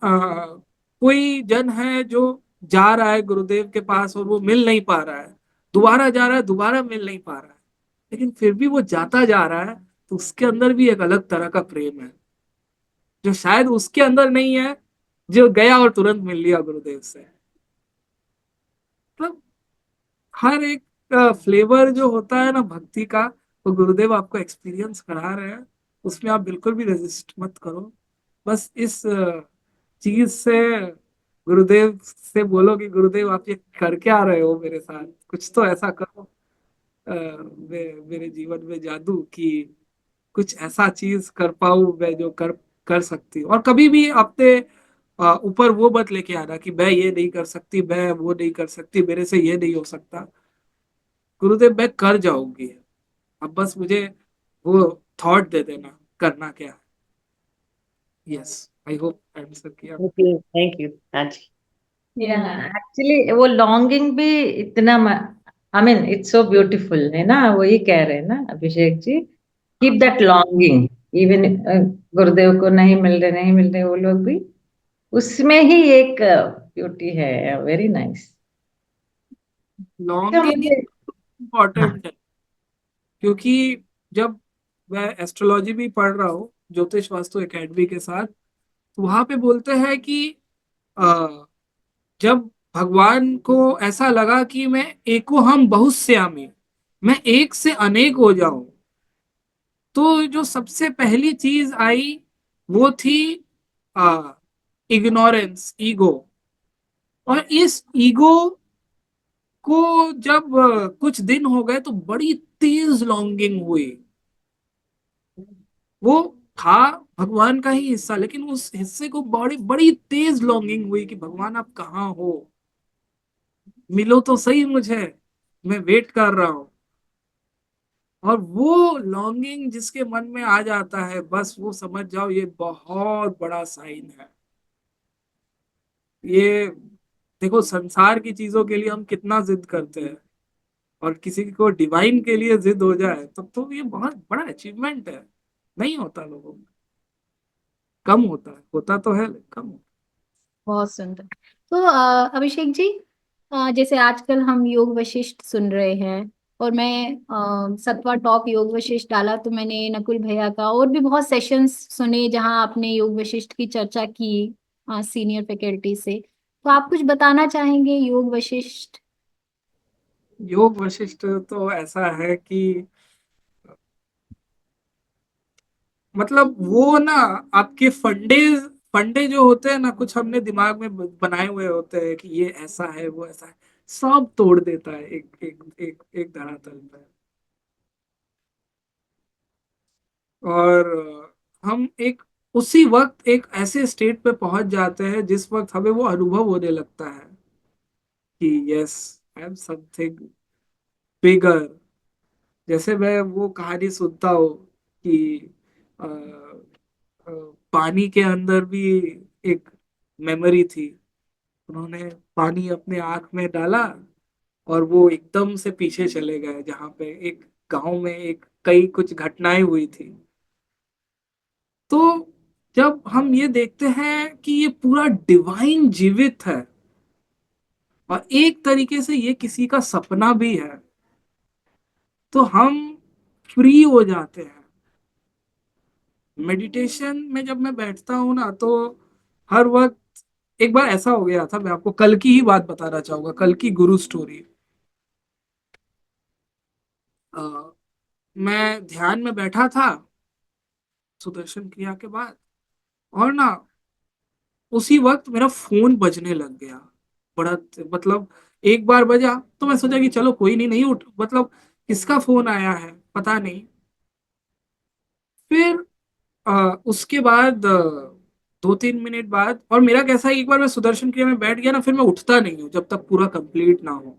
कोई जन है जो जा रहा है गुरुदेव के पास और वो मिल नहीं पा रहा है, दोबारा जा रहा है दोबारा मिल नहीं पा रहा है, लेकिन फिर भी वो जाता जा रहा है, तो उसके अंदर भी एक अलग तरह का प्रेम है, जो शायद उसके अंदर नहीं है, जो गया और तुरंत मिल लिया गुरुदेव से। मतलब हर एक फ्लेवर जो होता है ना भक्ति का, वो गुरुदेव आपको एक्सपीरियंस करा रहे हैं, उसमें आप बिल्कुल भी रेजिस्ट मत करो। बस इस चीज से गुरुदेव से बोलो कि गुरुदेव आप ये करके आ रहे हो मेरे साथ, कुछ तो ऐसा करो। मेरे जीवन में जादू कि कुछ ऐसा चीज कर पाऊं मैं जो कर कर सकती हूँ। और कभी भी अपने ऊपर वो मत लेके आना कि मैं ये नहीं कर सकती, मैं वो नहीं कर सकती, मेरे से ये नहीं हो सकता। गुरुदेव मैं कर जाऊंगी, अब बस मुझे वो थॉट दे देना करना क्या है। यस, आई होप आंसर किया। Thank you. हाँ जी। या एक्चुअली वो लॉन्गिंग भी इतना, I mean it's so beautiful है ना, वही कह रहे हैं ना Abhishek ji, keep that longing. Even गुरुदेव को नहीं मिल रहे, नहीं मिल रहे, वो लोग भी उसमें ही एक ब्यूटी है। Very nice. अच्छा लॉन्गिंग मुझे, हाँ, इम्पोर्टेंट है, क्योंकि जब मैं एस्ट्रोलॉजी भी पढ़ रहा हूँ ज्योतिष वास्तु एकेडमी के साथ, तो वहां पे बोलते हैं कि अ, जब भगवान को ऐसा लगा कि मैं एको हम बहुश्यामी, मैं एक से अनेक हो जाऊं, तो जो सबसे पहली चीज आई वो थी इग्नोरेंस, ईगो। और इस ईगो को जब कुछ दिन हो गए तो बड़ी तेज लॉन्गिंग हुई। वो था भगवान का ही हिस्सा, लेकिन उस हिस्से को बड़ी बड़ी तेज लॉन्गिंग हुई कि भगवान आप कहाँ हो, मिलो तो सही मुझे, मैं वेट कर रहा हूँ। और वो लॉन्गिंग जिसके मन में आ जाता है, बस वो समझ जाओ ये बहुत बड़ा साइन है। ये देखो, संसार की चीजों के लिए हम कितना जिद करते हैं, और किसी को डिवाइन के लिए जिद हो जाए तो ये बहुत बड़ा अचीवमेंट है। नहीं होता लोगों में, कम होता है, होता तो है लेकिन कम होता बहुत सुंदर। तो अभिषेक जी, जैसे आजकल हम योग वशिष्ठ सुन रहे हैं, और मैं सत्वा टॉक योग वशिष्ठ डाला तो मैंने नकुल भैया का और भी बहुत सेशंस सुने जहां आपने योग वशिष्ठ की चर्चा की सीनियर फैकल्टी से। तो आप कुछ बताना चाहेंगे योग वशिष्ठ? है। योग वशिष्ठ तो ऐसा है कि मतलब वो ना, आपके फंडे फंडे जो होते हैं ना, कुछ हमने दिमाग में बनाए हुए होते हैं कि ये ऐसा है वो ऐसा है, सब तोड़ देता है एक एक एक एक धरातल पे। और हम एक उसी वक्त एक ऐसे स्टेट पे पहुंच जाते हैं जिस वक्त हमें वो अनुभव होने लगता है कि yes, I am something bigger. जैसे मैं वो कहानी सुनता हूँ कि अ, अ, पानी के अंदर भी एक मेमोरी थी। उन्होंने पानी अपने आंख में डाला और वो एकदम से पीछे चले गए, जहाँ पे एक गांव में एक कई कुछ घटनाएं हुई थी। तो जब हम ये देखते हैं कि ये पूरा डिवाइन जीवित है, और एक तरीके से ये किसी का सपना भी है, तो हम फ्री हो जाते हैं। मेडिटेशन में जब मैं बैठता हूँ ना, तो हर वक्त एक बार ऐसा हो गया था, मैं आपको कल की ही बात बताना चाहूंगा, कल की गुरु स्टोरी। अ, मैं ध्यान में बैठा था सुदर्शन क्रिया के बाद, और ना उसी वक्त मेरा फोन बजने लग गया। बड़ा, मतलब एक बार बजा तो मैं सोचा कि चलो कोई नहीं, नहीं उठ, मतलब किसका फोन आया है पता नहीं। फिर उसके बाद 2-3 मिनट बाद, और मेरा कैसा है, एक बार मैं सुदर्शन क्रिया में बैठ गया ना, फिर मैं उठता नहीं हूँ जब तक पूरा कंप्लीट ना हो।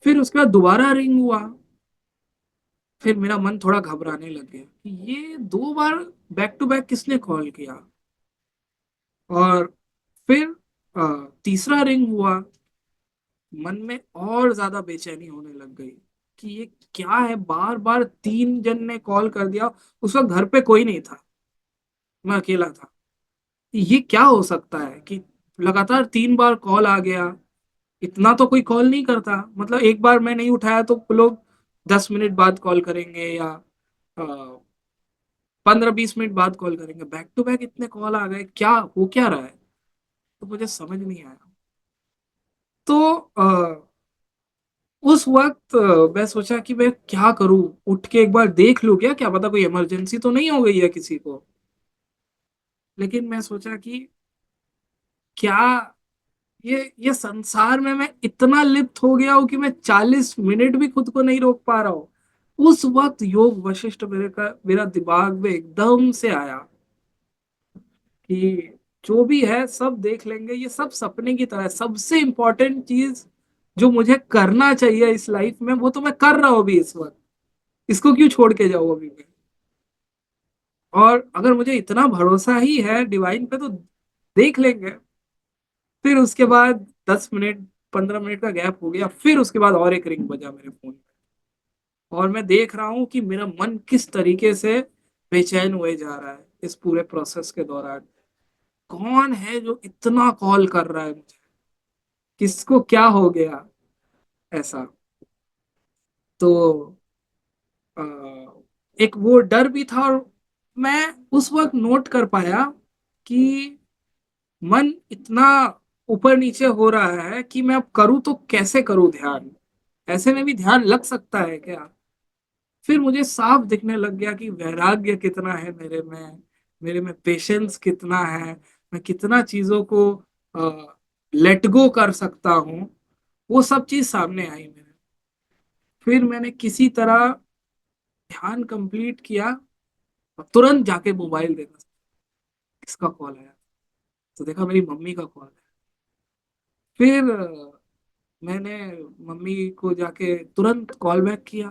फिर उसके बाद दोबारा रिंग हुआ। फिर मेरा मन थोड़ा घबराने लग गया कि ये 2 बार बैक टू बैक किसने कॉल किया। और फिर तीसरा रिंग हुआ। मन में और ज्यादा बेचैनी होने लग गई कि ये क्या है, बार बार 3 जन ने कॉल कर दिया। उस वक्त घर पे कोई नहीं था, मैं अकेला था। ये क्या हो सकता है कि लगातार 3 बार कॉल आ गया। इतना तो कोई कॉल नहीं करता, मतलब एक बार मैं नहीं उठाया तो लोग 10 मिनट बाद कॉल करेंगे, या 15-20 मिनट बाद कॉल करेंगे। बैक टू बैक इतने कॉल आ गए, क्या हो क्या रहा है, तो मुझे समझ नहीं आया। तो उस वक्त मैं सोचा कि मैं क्या करूं, उठ के एक बार देख लूं, क्या पता कोई इमरजेंसी तो नहीं हो गई है किसी को। लेकिन मैं सोचा कि क्या ये संसार में मैं इतना लिप्त हो गया हूं कि मैं 40 मिनट भी खुद को नहीं रोक पा रहा हूँ। उस वक्त योग वशिष्ठ मेरा दिमाग में एकदम से आया कि जो भी है सब देख लेंगे, ये सब सपने की तरह है। सबसे इंपॉर्टेंट चीज जो मुझे करना चाहिए इस लाइफ में वो तो मैं कर रहा हूँ अभी इस वक्त, इसको क्यों छोड़ के जाऊँ अभी मैं। और अगर मुझे इतना भरोसा ही है डिवाइन पे तो देख लेंगे। फिर उसके बाद 10 मिनट 15 मिनट का गैप हो गया, फिर उसके बाद और एक रिंग बजा मेरे फोन पे, और मैं देख रहा हूँ कि मेरा मन किस तरीके से बेचैन हुए जा रहा है इस पूरे प्रोसेस के दौरान। कौन है जो इतना कॉल कर रहा है मुझे, किसको क्या हो गया ऐसा। तो अ, एक वो डर भी था, और मैं उस वक्त नोट कर पाया कि मन इतना ऊपर नीचे हो रहा है कि मैं अब करूँ तो कैसे करूँ ध्यान, ऐसे में भी ध्यान लग सकता है क्या। फिर मुझे साफ दिखने लग गया कि वैराग्य कितना है मेरे में पेशेंस कितना है, मैं कितना चीजों को लेट गो कर सकता हूँ। वो सब चीज सामने आई मेरे। फिर मैंने किसी तरह ध्यान कंप्लीट किया और तुरंत जाके मोबाइल देखा किसका कॉल आया। तो देखा मेरी मम्मी का कॉल है। फिर मैंने मम्मी को जाके तुरंत कॉल बैक किया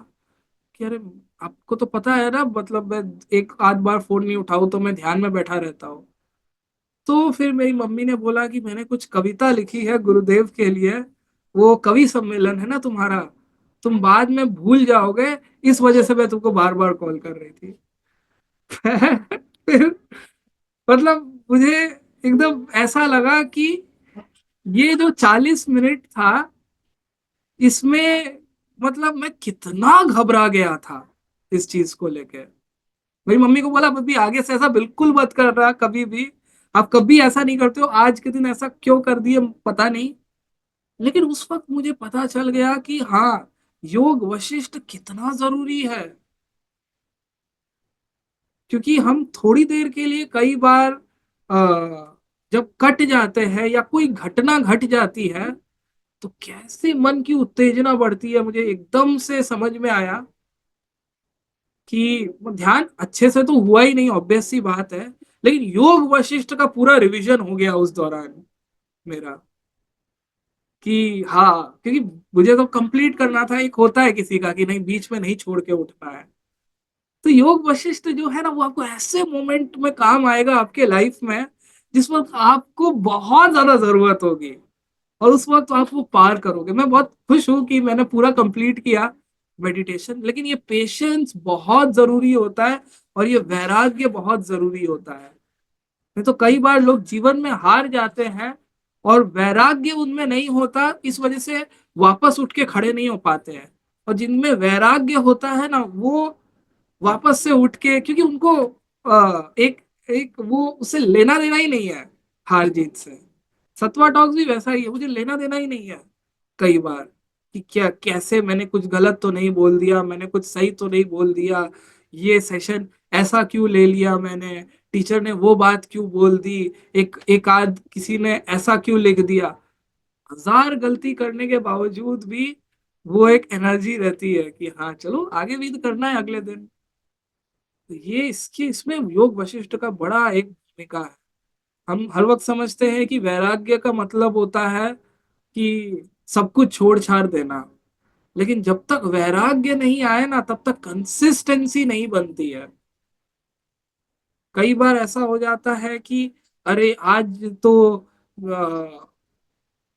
कि अरे आपको तो पता है ना, मतलब मैं एक आध बार फोन नहीं उठाऊं तो मैं ध्यान में बैठा रहता हूँ। तो फिर मेरी मम्मी ने बोला कि मैंने कुछ कविता लिखी है गुरुदेव के लिए, वो कवि सम्मेलन है ना तुम्हारा, तुम बाद में भूल जाओगे, इस वजह से मैं तुमको बार बार कॉल कर रही थी। फिर मतलब मुझे एकदम ऐसा लगा कि ये जो 40 मिनट था इसमें मतलब मैं कितना घबरा गया था इस चीज को लेके। मेरी मम्मी को बोला अभी आगे से ऐसा बिल्कुल मत कर रहा कभी भी, आप कभी ऐसा नहीं करते हो, आज के दिन ऐसा क्यों कर दिए पता नहीं। लेकिन उस वक्त मुझे पता चल गया कि हाँ, योग वशिष्ठ कितना जरूरी है। क्योंकि हम थोड़ी देर के लिए कई बार जब कट जाते हैं या कोई घटना घट जाती है तो कैसे मन की उत्तेजना बढ़ती है, मुझे एकदम से समझ में आया कि वो ध्यान अच्छे से तो हुआ ही नहीं, ऑब्वियस सी बात है। लेकिन योग वशिष्ठ का पूरा रिवीजन हो गया उस दौरान मेरा, कि हाँ, क्योंकि मुझे तो कंप्लीट करना था। एक होता है किसी का कि नहीं बीच में नहीं छोड़ के उठना है। तो योग वशिष्ठ जो है ना वो आपको ऐसे मोमेंट में काम आएगा आपके लाइफ में जिस वक्त आपको बहुत ज्यादा जरूरत होगी, और उस वक्त आप वो पार करोगे। मैं बहुत खुश हूं कि मैंने पूरा कंप्लीट किया मेडिटेशन। लेकिन ये पेशेंस बहुत जरूरी होता है और ये वैराग्य बहुत जरूरी होता है। नहीं तो कई बार लोग जीवन में हार जाते हैं और वैराग्य उनमें नहीं होता, इस वजह से वापस उठ के खड़े नहीं हो पाते हैं। और जिनमें वैराग्य होता है ना वो वापस से उठ के, क्योंकि उनको एक एक वो उससे लेना देना ही नहीं है हार जीत से। सतवा टॉक्स भी वैसा ही है, मुझे लेना देना ही नहीं है कई बार कि क्या कैसे मैंने कुछ गलत तो नहीं बोल दिया, मैंने कुछ सही तो नहीं बोल दिया, ये सेशन ऐसा क्यों ले लिया मैंने, टीचर ने वो बात क्यों बोल दी, एक आध किसी ने ऐसा क्यों लिख दिया। हजार गलती करने के बावजूद भी वो एक एनर्जी रहती है कि हाँ चलो आगे भी तो करना है अगले दिन। तो ये इसकी इसमें योग वशिष्ठ का बड़ा एक भूमिका है। हम हर वक्त समझते हैं कि वैराग्य का मतलब होता है कि सब कुछ छोड़ छाड़ देना, लेकिन जब तक वैराग्य नहीं आए ना तब तक कंसिस्टेंसी नहीं बनती है। कई बार ऐसा हो जाता है कि अरे आज तो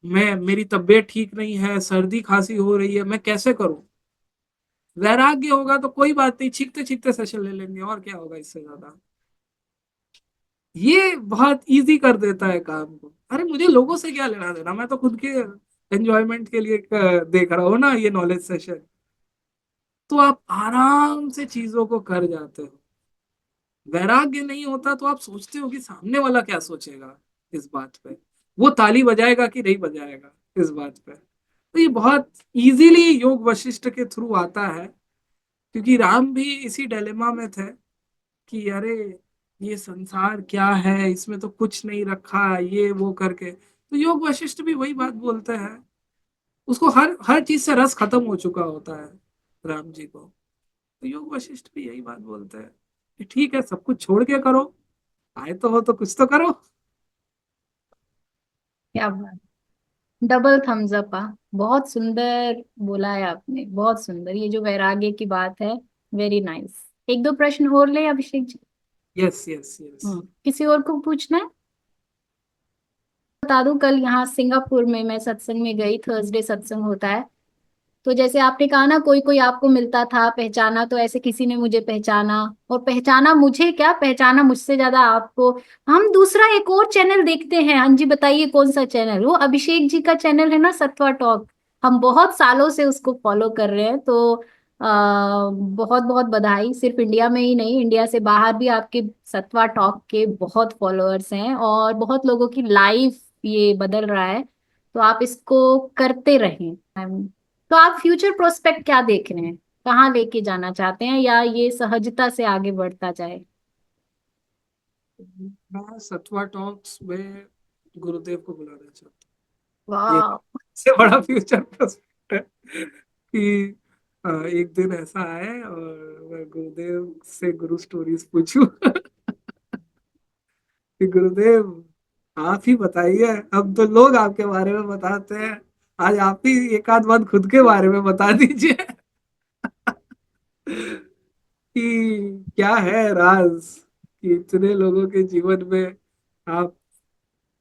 मैं मेरी तबीयत ठीक नहीं है, सर्दी खांसी हो रही है, मैं कैसे करूं। वैराग्य होगा तो कोई बात नहीं, चीखते चीखते सेशन ले लेंगे, और क्या होगा इससे ज्यादा। ये बहुत इजी कर देता है काम को। अरे मुझे लोगों से क्या लेना देना, मैं तो खुद के एंजॉयमेंट के लिए देख रहा हूँ ना ये नॉलेज सेशन। तो आप आराम से चीजों को कर जाते हो। वैराग्य नहीं होता तो आप सोचते हो कि सामने वाला क्या सोचेगा इस बात पे, वो ताली बजाएगा कि नहीं बजाएगा इस बात पे। तो ये बहुत इजीली योग वशिष्ठ के थ्रू आता है, क्योंकि राम भी इसी डिलेमा में थे कि अरे ये संसार क्या है, इसमें तो कुछ नहीं रखा, ये वो करके। तो योग वशिष्ठ भी वही बात बोलते हैं, उसको हर हर चीज से रस खत्म हो चुका होता है राम जी को। तो योग वशिष्ठ भी यही बात बोलते हैं कि ठीक है, सब कुछ छोड़ के करो, आए तो हो तो कुछ तो करो। क्या बात, डबल थम्स अप। बहुत सुंदर बोला है आपने, बहुत सुंदर। ये जो वैराग्य की बात है, वेरी नाइस। एक दो प्रश्न और ले Abhishek ji. Yes yes yes. किसी और को पूछना है? बता दूं, कल यहाँ सिंगापुर में मैं सत्संग में गई, थर्सडे सत्संग होता है। तो जैसे आपने कहा ना, कोई कोई आपको मिलता था, पहचाना, तो ऐसे किसी ने मुझे पहचाना। और पहचाना मुझे क्या, पहचाना मुझसे ज्यादा आपको। हम दूसरा एक और चैनल देखते हैं। हाँ जी, बताइए कौन सा चैनल? वो अभिषेक जी का चैनल है ना, सत्वा टॉक। हम बहुत सालों से उसको फॉलो कर रहे हैं। तो बहुत बहुत बधाई। सिर्फ इंडिया में ही नहीं, इंडिया से बाहर भी आपके सत्वा टॉक के बहुत फॉलोअर्स हैं, और बहुत लोगों की लाइफ ये बदल रहा है। तो आप इसको करते रहें। तो आप फ्यूचर प्रोस्पेक्ट क्या देख रहे हैं? कहाँ लेके जाना चाहते हैं, या ये सहजता से आगे बढ़ता जाए? मैं सत्वा टॉक्स में गुरुदेव को बुलाना चाहता हूँ। ये वाह। सबसे बड़ा फ्यूचर प्रोस्पेक्ट है कि एक दिन ऐसा आए और मैं गुरुदेव से गुरु स्टोरीज पूछूं कि गुरुदेव आप ही बताइए, अब तो लोग आपके बारे में बताते हैं, आज आप ही एक आध बात खुद के बारे में बता दीजिए कि क्या है राज कि इतने लोगों के जीवन में आप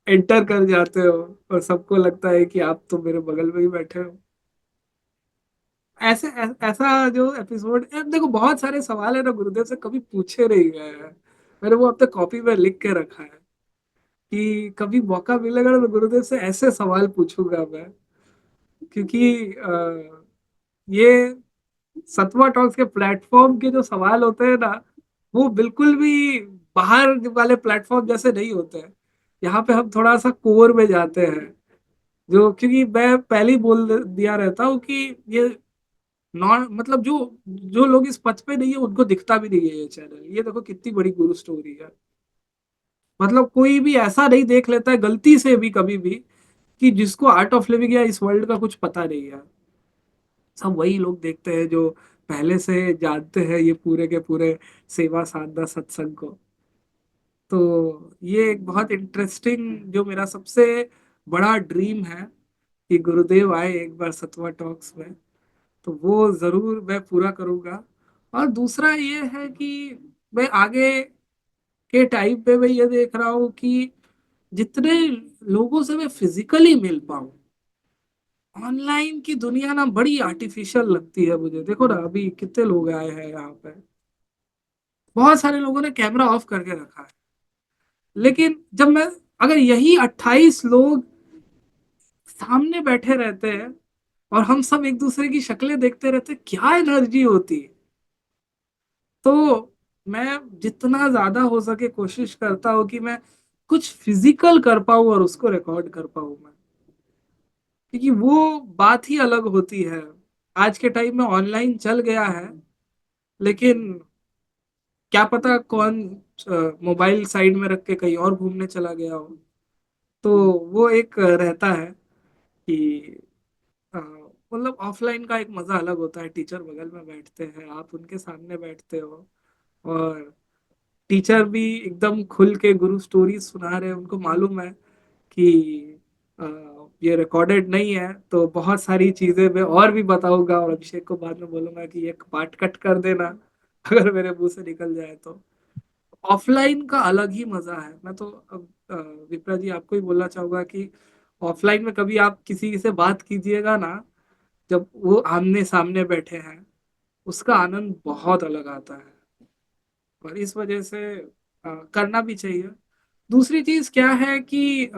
एंटर कर जाते हो और सबको लगता है कि आप तो मेरे बगल में ही बैठे हो। ऐसा जो एपिसोड, देखो बहुत सारे सवाल है ना गुरुदेव से कभी पूछे नहीं गए हैं। मैंने वो अपने कॉपी में लिख के रखा है कि कभी मौका मिलेगा ना तो गुरुदेव से ऐसे सवाल पूछूंगा मैं, क्योंकि ये सतवा टॉक्स के प्लेटफॉर्म के जो सवाल होते हैं ना, वो बिल्कुल भी बाहर वाले प्लेटफॉर्म जैसे नहीं होते हैं। यहाँ पे हम थोड़ा सा कोर में जाते हैं, जो क्योंकि मैं पहले ही बोल दिया रहता हूँ कि ये नॉन मतलब जो जो लोग इस पथ पे नहीं है उनको दिखता भी नहीं है ये चैनल। ये देखो कितनी बड़ी गुरु स्टोरी है। मतलब कोई भी ऐसा नहीं देख लेता है गलती से भी कभी भी कि जिसको आर्ट ऑफ लिविंग या इस वर्ल्ड का कुछ पता नहीं है। सब वही लोग देखते हैं जो पहले से जानते हैं ये पूरे के पूरे सेवा साधना सत्संग को। तो ये एक बहुत इंटरेस्टिंग जो मेरा सबसे बड़ा ड्रीम है कि गुरुदेव आए एक बार सतवा टॉक्स में, तो वो जरूर मैं पूरा करूंगा। और दूसरा ये है कि मैं आगे के टाइम पे मैं ये देख रहा हूँ कि जितने लोगों से मैं फिजिकली मिल पाऊँ, ऑनलाइन की दुनिया ना बड़ी आर्टिफिशियल लगती है मुझे। देखो ना अभी कितने लोग आए हैं यहाँ पे, बहुत सारे लोगों ने कैमरा ऑफ करके रखा है, लेकिन जब मैं अगर यही 28 लोग सामने बैठे रहते हैं और हम सब एक दूसरे की शक्लें देखते रहते, क्या एनर्जी होती। तो मैं जितना ज्यादा हो सके कोशिश करता हूँ कि मैं कुछ फिजिकल कर पाऊँ और उसको रिकॉर्ड कर पाऊँ मैं, क्योंकि वो बात ही अलग होती है। आज के टाइम में ऑनलाइन चल गया है, लेकिन क्या पता कौन मोबाइल साइड में रख के कहीं और घूमने चला गया हो। तो वो एक रहता है कि मतलब ऑफलाइन का एक मजा अलग होता है। टीचर बगल में बैठते हैं, आप उनके सामने बैठते हो, और टीचर भी एकदम खुल के गुरु स्टोरी सुना रहे हैं। उनको मालूम है कि अ, ये रिकॉर्डेड नहीं है, तो बहुत सारी चीजें मैं और भी बताऊंगा और अभिषेक को बाद में बोलूंगा कि एक पार्ट कट कर देना अगर मेरे मुंह से निकल जाए तो। ऑफलाइन का अलग ही मजा है। मैं तो अब विप्रा जी आपको ही बोलना चाहूंगा कि ऑफलाइन में कभी आप किसी से बात कीजिएगा ना, जब वो आमने सामने बैठे हैं, उसका आनंद बहुत अलग आता है। और इस वजह से करना भी चाहिए। दूसरी चीज क्या है कि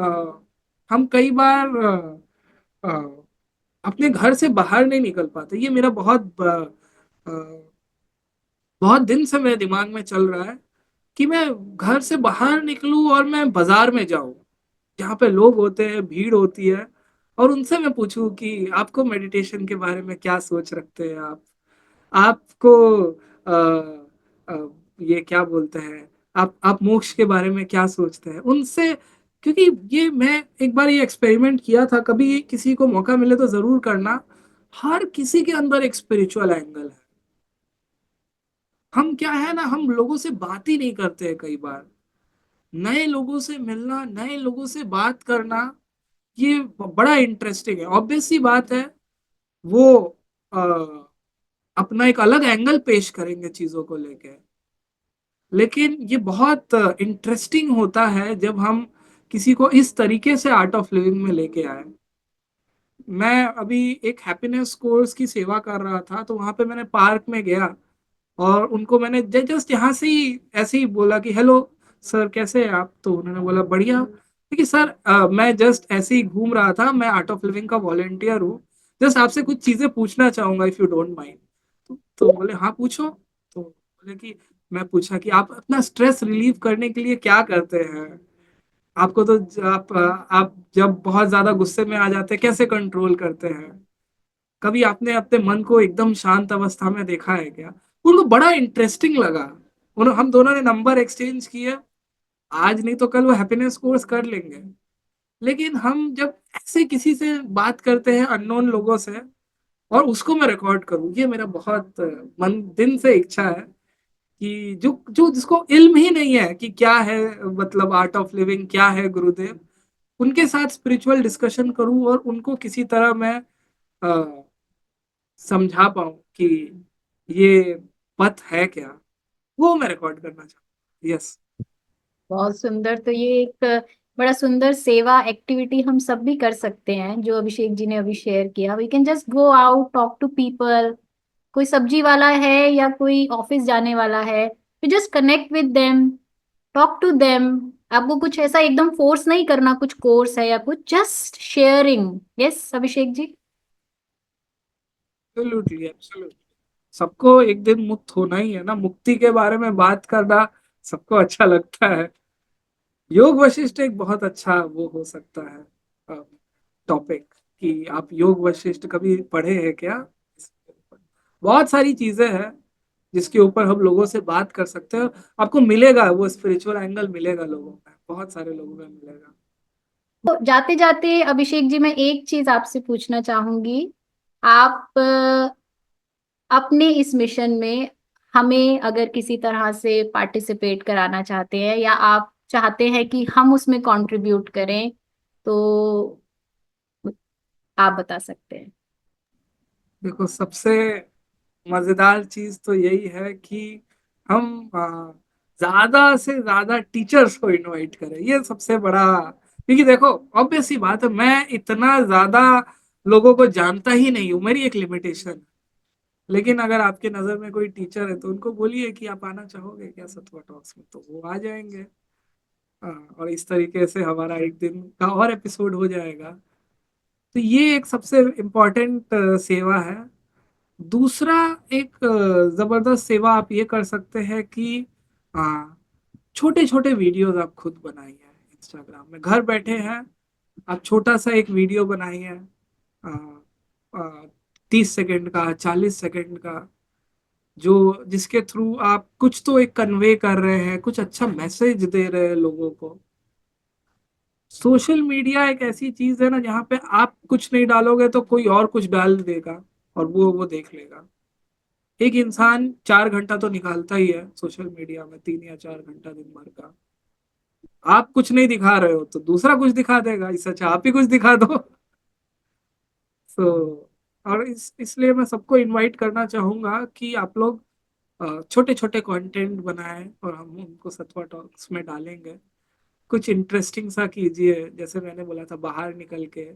हम कई बार अ, अपने घर से बाहर नहीं निकल पाते। ये मेरा बहुत दिन से मेरे दिमाग में चल रहा है कि मैं घर से बाहर निकलूं और मैं बाजार में जाऊं, जहाँ पे लोग होते हैं, भीड़ होती है, और उनसे मैं पूछूं कि आपको मेडिटेशन के बारे में क्या सोच रखते हैं आप, आपको ये क्या बोलते हैं, आप मोक्ष के बारे में क्या सोचते हैं। उनसे क्योंकि ये मैं एक बार ये एक्सपेरिमेंट किया था, कभी किसी को मौका मिले तो जरूर करना। हर किसी के अंदर एक स्पिरिचुअल एंगल है। हम क्या है ना, हम लोगों से बात ही नहीं करते हैं कई बार। नए लोगों से मिलना, नए लोगों से बात करना, ये बड़ा इंटरेस्टिंग है। ऑब्वियस सी बात है, वो अ, अपना एक अलग एंगल पेश करेंगे चीजों को लेके। लेकिन ये बहुत इंटरेस्टिंग होता है जब हम किसी को इस तरीके से आर्ट ऑफ लिविंग में लेके आए। मैं अभी एक हैप्पीनेस कोर्स की सेवा कर रहा था, तो वहां पे मैंने पार्क में गया और उनको मैंने जस्ट यहाँ से ही ऐसे ही बोला कि हेलो सर, कैसे हैं आप? तो उन्होंने बोला बढ़िया। देखिए सर, मैं जस्ट ऐसे ही घूम रहा था, मैं आर्ट ऑफ लिविंग का वॉलेंटियर हूँ, जस्ट आपसे कुछ चीजें पूछना चाहूंगा इफ यू डोंट माइंड। तो बोले हाँ पूछो। तो बोले कि मैं पूछा कि आप अपना स्ट्रेस रिलीव करने के लिए क्या करते हैं? आपको तो आप जब बहुत ज्यादा गुस्से में आ जाते हैं कैसे कंट्रोल करते हैं? कभी आपने अपने मन को एकदम शांत अवस्था में देखा है क्या? उनको बड़ा इंटरेस्टिंग लगा। हम दोनों ने नंबर एक्सचेंज किए। आज नहीं तो कल वो हैप्पीनेस कोर्स कर लेंगे। लेकिन हम जब ऐसे किसी से बात करते हैं अननोन लोगों से, और उसको मैं रिकॉर्ड करूं, ये मेरा बहुत मन दिन से इच्छा है कि जो जो जिसको इल्म ही नहीं है कि क्या है, मतलब आर्ट ऑफ लिविंग क्या है, गुरुदेव, उनके साथ स्पिरिचुअल डिस्कशन करूं और उनको किसी तरह मैं अ, समझा पाऊं कि ये पथ है क्या, वो मैं रिकॉर्ड करना चाहता हूँ। यस। बहुत सुंदर। तो ये एक बड़ा सुंदर सेवा एक्टिविटी हम सब भी कर सकते हैं, जो अभिषेक जी ने अभी शेयर किया। We can just go out, talk to people. कोई सब्जी वाला है या कोई ऑफिस जाने वाला है, we just connect with them, talk to them. आपको कुछ ऐसा एकदम फोर्स नहीं करना, कुछ कोर्स है या कुछ, just sharing. Yes Abhishek ji. Absolutely, absolutely. सबको एक दिन मुक्त होना ही है ना, मुक्ति के बारे में बात करना सबको अच्छा लगता है। योग वशिष्ठ एक बहुत अच्छा वो हो सकता है टॉपिक, कि आप योग वशिष्ठ कभी पढ़े हैं क्या? बहुत सारी चीजें हैं जिसके ऊपर हम लोगों से बात कर सकते हैं। आपको मिलेगा वो स्पिरिचुअल एंगल, मिलेगा लोगों में, बहुत सारे लोगों में मिलेगा। तो जाते जाते अभिषेक जी, मैं एक चीज आपसे पूछना चाहूंगी। आप अपने इस मिशन में हमें अगर किसी तरह से पार्टिसिपेट कराना चाहते हैं, या आप चाहते हैं कि हम उसमें कंट्रीब्यूट करें, तो आप बता सकते हैं। देखो, सबसे मजेदार चीज तो यही है कि हम ज्यादा से ज्यादा टीचर्स को इनवाइट करें, ये सबसे बड़ा। क्योंकि देखो, ऑब्वियस सी बात है, मैं इतना ज्यादा लोगों को जानता ही नहीं हूँ, मेरी एक लिमिटेशन है। लेकिन अगर आपके नजर में कोई टीचर है तो उनको बोलिए कि आप आना चाहोगे क्या सत्वा टॉक्स में, तो वो आ जाएंगे। और इस तरीके से हमारा एक दिन का और एपिसोड हो जाएगा। तो ये एक सबसे इम्पोर्टेंट सेवा है। दूसरा, एक जबरदस्त सेवा आप ये कर सकते हैं कि छोटे छोटे वीडियोस आप खुद बनाइए। इंस्टाग्राम में घर बैठे हैं, आप छोटा सा एक वीडियो बनाइए, 30 सेकंड का, 40 सेकंड का, जो जिसके थ्रू आप कुछ तो एक कन्वे कर रहे हैं, कुछ अच्छा मैसेज दे रहे हैं लोगों को। सोशल मीडिया एक ऐसी चीज है ना, जहाँ पे आप कुछ नहीं डालोगे तो कोई और कुछ डाल देगा और वो देख लेगा। एक इंसान 4 घंटा तो निकालता ही है सोशल मीडिया में, 3 या 4 घंटा दिन भर का। आप कुछ नहीं दिखा रहे हो तो दूसरा कुछ दिखा देगा, इससे अच्छा आप ही कुछ दिखा दो। तो और इसलिए मैं सबको इनवाइट करना चाहूंगा कि आप लोग छोटे छोटे कंटेंट बनाएं और हम उनको सत्वा टॉक्स में डालेंगे। कुछ इंटरेस्टिंग सा कीजिए, जैसे मैंने बोला था, बाहर निकल के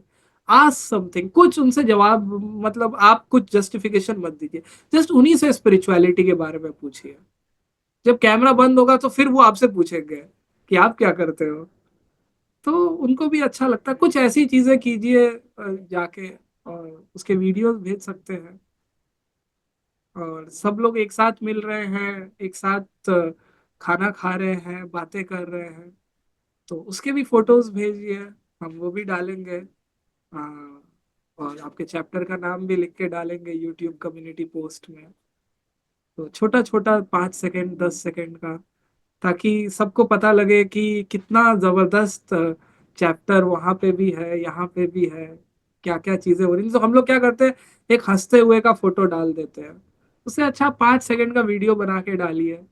आस्क समथिंग, कुछ उनसे जवाब, मतलब आप कुछ जस्टिफिकेशन मत दीजिए, जस्ट उन्हीं से स्पिरिचुअलिटी के बारे में पूछिए। जब कैमरा बंद होगा तो फिर वो आपसे पूछेंगे कि आप क्या करते हो। तो उनको भी अच्छा लगता है। कुछ ऐसी चीजें कीजिए जाके, और उसके वीडियोस भेज सकते हैं। और सब लोग एक साथ मिल रहे हैं, एक साथ खाना खा रहे हैं, बातें कर रहे हैं, तो उसके भी फोटोज भेजिए, हम वो भी डालेंगे। हाँ, और आपके चैप्टर का नाम भी लिख के डालेंगे यूट्यूब कम्युनिटी पोस्ट में। तो छोटा छोटा 5 सेकंड, 10 सेकंड का, ताकि सबको पता लगे कि कितना जबरदस्त चैप्टर वहां पे भी है, यहाँ पे भी है, क्या क्या चीजें हो रही हैं। तो हम लोग क्या करते हैं, एक हंसते हुए का फोटो डाल देते हैं, उससे अच्छा 5 सेकंड का वीडियो बना के डालिए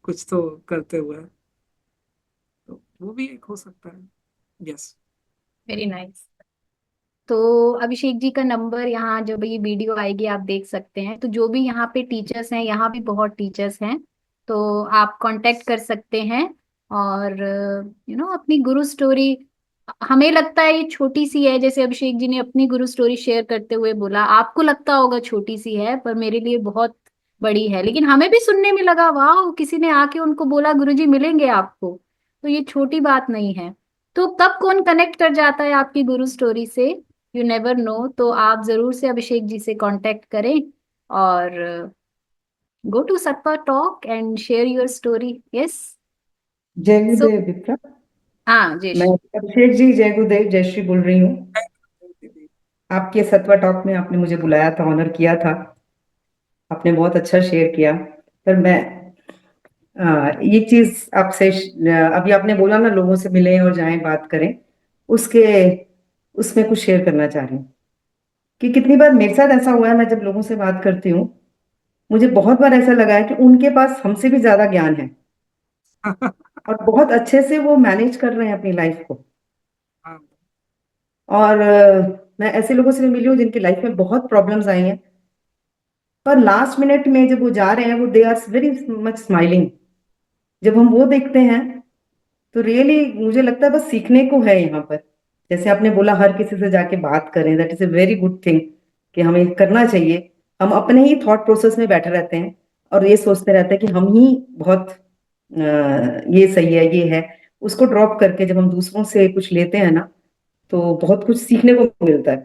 कुछ तो करते हुए, तो वो भी एक हो सकता है। यस। Very nice. तो अभिषेक जी का नंबर यहाँ जब ये वीडियो आएगी आप देख सकते हैं, तो जो भी यहाँ पे टीचर्स हैं, यहाँ भी बहुत टीचर्स हैं, तो आप कांटेक्ट कर सकते हैं। और अपनी गुरु स्टोरी, हमें लगता है ये छोटी सी है, जैसे अभिषेक जी ने अपनी गुरु स्टोरी शेयर करते हुए बोला, आपको लगता होगा छोटी सी है, पर मेरे लिए बहुत बड़ी है। लेकिन हमें भी सुनने में लगा वाह, किसी ने आके उनको बोला गुरुजी मिलेंगे आपको, तो ये छोटी बात नहीं है। तो कब कौन कनेक्ट कर जाता है आपकी गुरु स्टोरी से, यू नेवर नो। तो आप जरूर से अभिषेक जी से कांटेक्ट करें और go to Sattva talk and share your story. Yes. जय सो गुरुदेव विप्रा। हाँ मैं जयश्री। अभिषेक जी, जय गुरुदेव, जयश्री बोल रही हूँ। आपके सत्वा टॉक में आपने मुझे बुलाया था, ऑनर किया था, आपने बहुत अच्छा शेयर किया। पर मैं ये चीज आपसे अभी आपने बोला ना, लोगों से मिलें और जाएं बात करें, उसके उसमें कुछ शेयर करना चाह रही हूँ कि कितनी बार मेरे साथ ऐसा हुआ है, मैं जब लोगों से बात करती हूँ, मुझे बहुत बार ऐसा लगा है कि उनके पास हमसे भी ज्यादा ज्ञान है और बहुत अच्छे से वो मैनेज कर रहे हैं अपनी लाइफ को। हाँ। और मैं ऐसे लोगों से भी मिली हूँ जिनकी लाइफ में बहुत प्रॉब्लम्स आई हैं, पर लास्ट मिनट में जब वो जा रहे हैं, वो they are very much smiling. जब हम वो देखते हैं तो रियली मुझे लगता है बस सीखने को है यहाँ पर। जैसे आपने बोला हर किसी से जाके बात करें, that is a very good thing कि हमें करना चाहिए। हम अपने ही थॉट प्रोसेस में बैठे रहते हैं और ये सोचते रहते हैं कि हम ही बहुत ये सही है, ये है। उसको ड्रॉप करके जब हम दूसरों से कुछ लेते हैं ना, तो बहुत कुछ सीखने को मिलता है।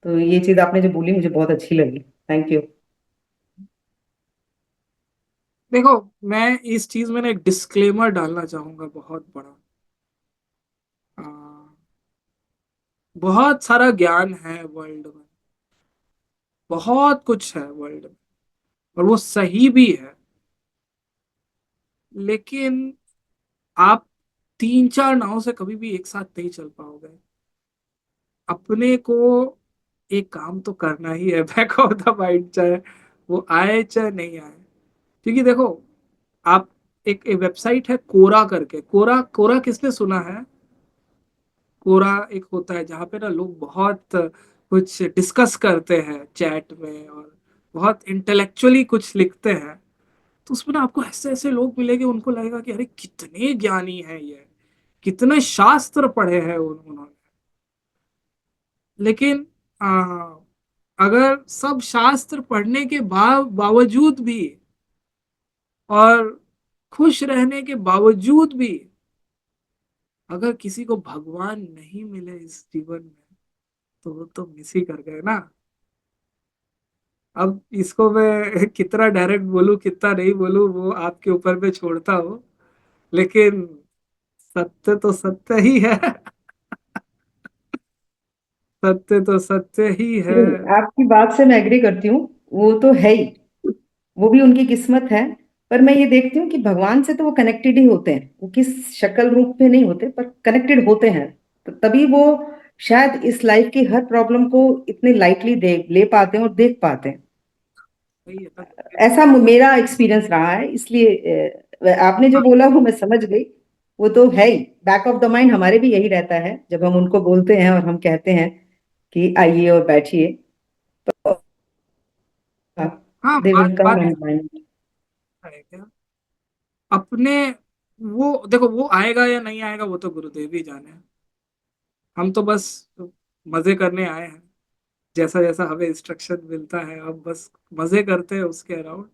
तो ये चीज आपने जो बोली मुझे बहुत अच्छी लगी। Thank you. देखो, मैं इस चीज में ना एक डिस्क्लेमर डालना चाहूंगा बहुत बड़ा। आ, बहुत सारा ज्ञान है वर्ल्ड में, बहुत कुछ है वर्ल्ड में, और वो सही भी है। लेकिन आप 3 4 नाव से कभी भी एक साथ नहीं चल पाओगे। अपने को एक काम तो करना ही है बैक ऑफ द माइंड, चाहे वो आए चाहे नहीं आए। क्योंकि देखो, आप एक वेबसाइट है कोरा करके, कोरा कोरा किसने सुना है? कोरा एक होता है जहाँ पे ना लोग बहुत कुछ डिस्कस करते हैं चैट में, और बहुत इंटेलेक्चुअली कुछ लिखते हैं। तो उसमें ना आपको ऐसे ऐसे लोग मिलेंगे, उनको लगेगा कि अरे कितने ज्ञानी हैं ये, कितने शास्त्र पढ़े हैं उन्होंने। लेकिन अगर सब शास्त्र पढ़ने के बावजूद भी, और खुश रहने के बावजूद भी, अगर किसी को भगवान नहीं मिले इस जीवन में, तो वो तो मिस ही कर गए ना। अब इसको मैं कितना डायरेक्ट बोलूं कितना नहीं बोलूं, वो आपके ऊपर में छोड़ता हूँ। लेकिन सत्य तो सत्य ही है। सत्य तो सत्य ही है। नहीं, आपकी बात से मैं एग्री करती हूँ, वो तो है ही, वो भी उनकी किस्मत है। पर मैं ये देखती हूँ कि भगवान से तो वो कनेक्टेड ही होते हैं, वो किस शक्ल रूप में नहीं होते पर कनेक्टेड होते हैं। तो तभी वो शायद इस लाइफ की हर प्रॉब्लम को इतने लाइटली देख ले पाते हैं और देख पाते हैं। सही है ना? ऐसा मेरा एक्सपीरियंस रहा है, इसलिए आपने जो बोला वो मैं समझ गई। वो तो है ही, बैक ऑफ द माइंड हमारे भी यही रहता है जब हम उनको बोलते हैं और हम कहते हैं कि आइए और बैठिए, तो हाँ, दे बात विल कम बात एंड माइंड। है क्या अपने, वो देखो, वो आएगा या नहीं आएगा वो तो गुरुदेव ही जाने। हम तो बस मजे करने आए हैं, जैसा जैसा हमें इंस्ट्रक्शन मिलता है अब बस मजे करते हैं उसके अराउंड।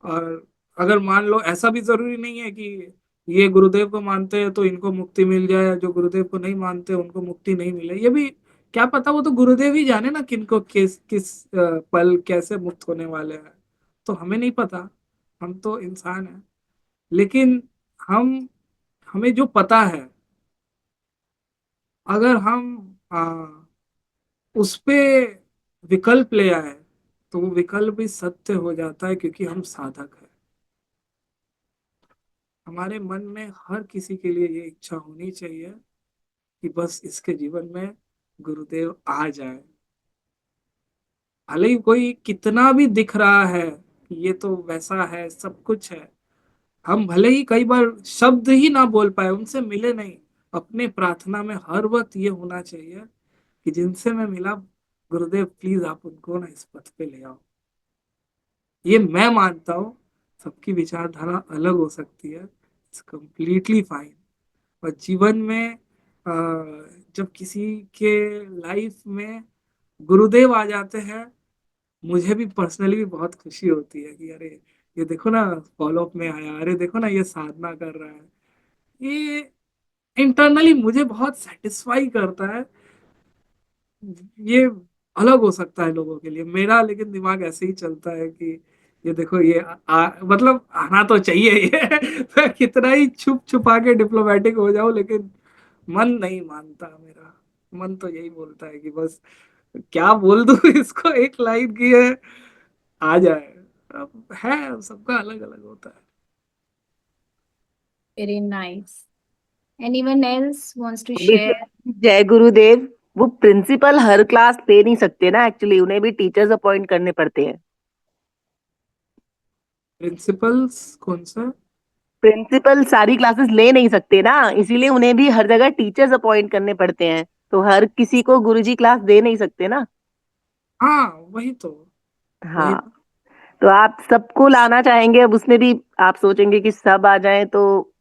और अगर मान लो, ऐसा भी जरूरी नहीं है कि ये गुरुदेव को मानते हैं तो इनको मुक्ति मिल जाए, जो गुरुदेव को नहीं मानते उनको मुक्ति नहीं मिले, ये भी क्या पता। वो तो गुरुदेव ही जाने ना किनको किस किस पल कैसे मुक्त होने वाले हैं, तो हमें नहीं पता। हम तो इंसान हैं। लेकिन हम हमें जो पता है, अगर हम उस पे विकल्प ले आए, तो वो विकल्प भी सत्य हो जाता है, क्योंकि हम साधक हैं। हमारे मन में हर किसी के लिए ये इच्छा होनी चाहिए कि बस इसके जीवन में गुरुदेव आ जाए। भले ही कोई कितना भी दिख रहा है कि ये तो वैसा है, सब कुछ है, हम भले ही कई बार शब्द ही ना बोल पाए, उनसे मिले नहीं, अपने प्रार्थना में हर वक्त ये होना चाहिए कि जिनसे मैं मिला, गुरुदेव प्लीज आप उनको ना इस पथ पे ले आओ। ये मैं मानता हूँ, सबकी विचारधारा अलग हो सकती है, इट्स कम्प्लीटली फाइन। और जीवन में जब किसी के लाइफ में गुरुदेव आ जाते हैं, मुझे भी पर्सनली भी बहुत खुशी होती है कि अरे ये देखो ना, फॉलो अप में आया, अरे देखो ना ये साधना कर रहा है। ये इंटरनली मुझे बहुत सेटिस्फाई करता है। ये अलग हो सकता है लोगों के लिए, मेरा लेकिन दिमाग ऐसे ही चलता है कि ये देखो ये मतलब आना तो चाहिए ये मैं कितना ही छुप छुपा के डिप्लोमेटिक हो जाऊं, लेकिन मन नहीं मानता मेरा। मन तो यही बोलता है कि बस क्या बोल दूं इसको, एक लाइन की है, आ जाए। अब है, सबका अलग अलग होता है। Very nice. Anyone else wants to share? Abhishek, जय गुरुदेव। वो प्रिंसिपल हर क्लास ले नहीं सकते ना, एक्चुअली उन्हें भी टीचर्स अपॉइंट करने पड़ते हैं। प्रिंसिपल्स कौन सा? प्रिंसिपल सारी क्लासेस ले नहीं सकते ना, इसीलिए उन्हें भी हर जगह टीचर्स अपॉइंट करने पड़ते हैं। तो हर किसी को गुरुजी क्लास दे नहीं सकते ना। हाँ वही तो। वही। हाँ, तो आप सबको लाना चाहेंगे, अब उसमें भी आप सोचेंगे कि सब आ जाएं, तो वो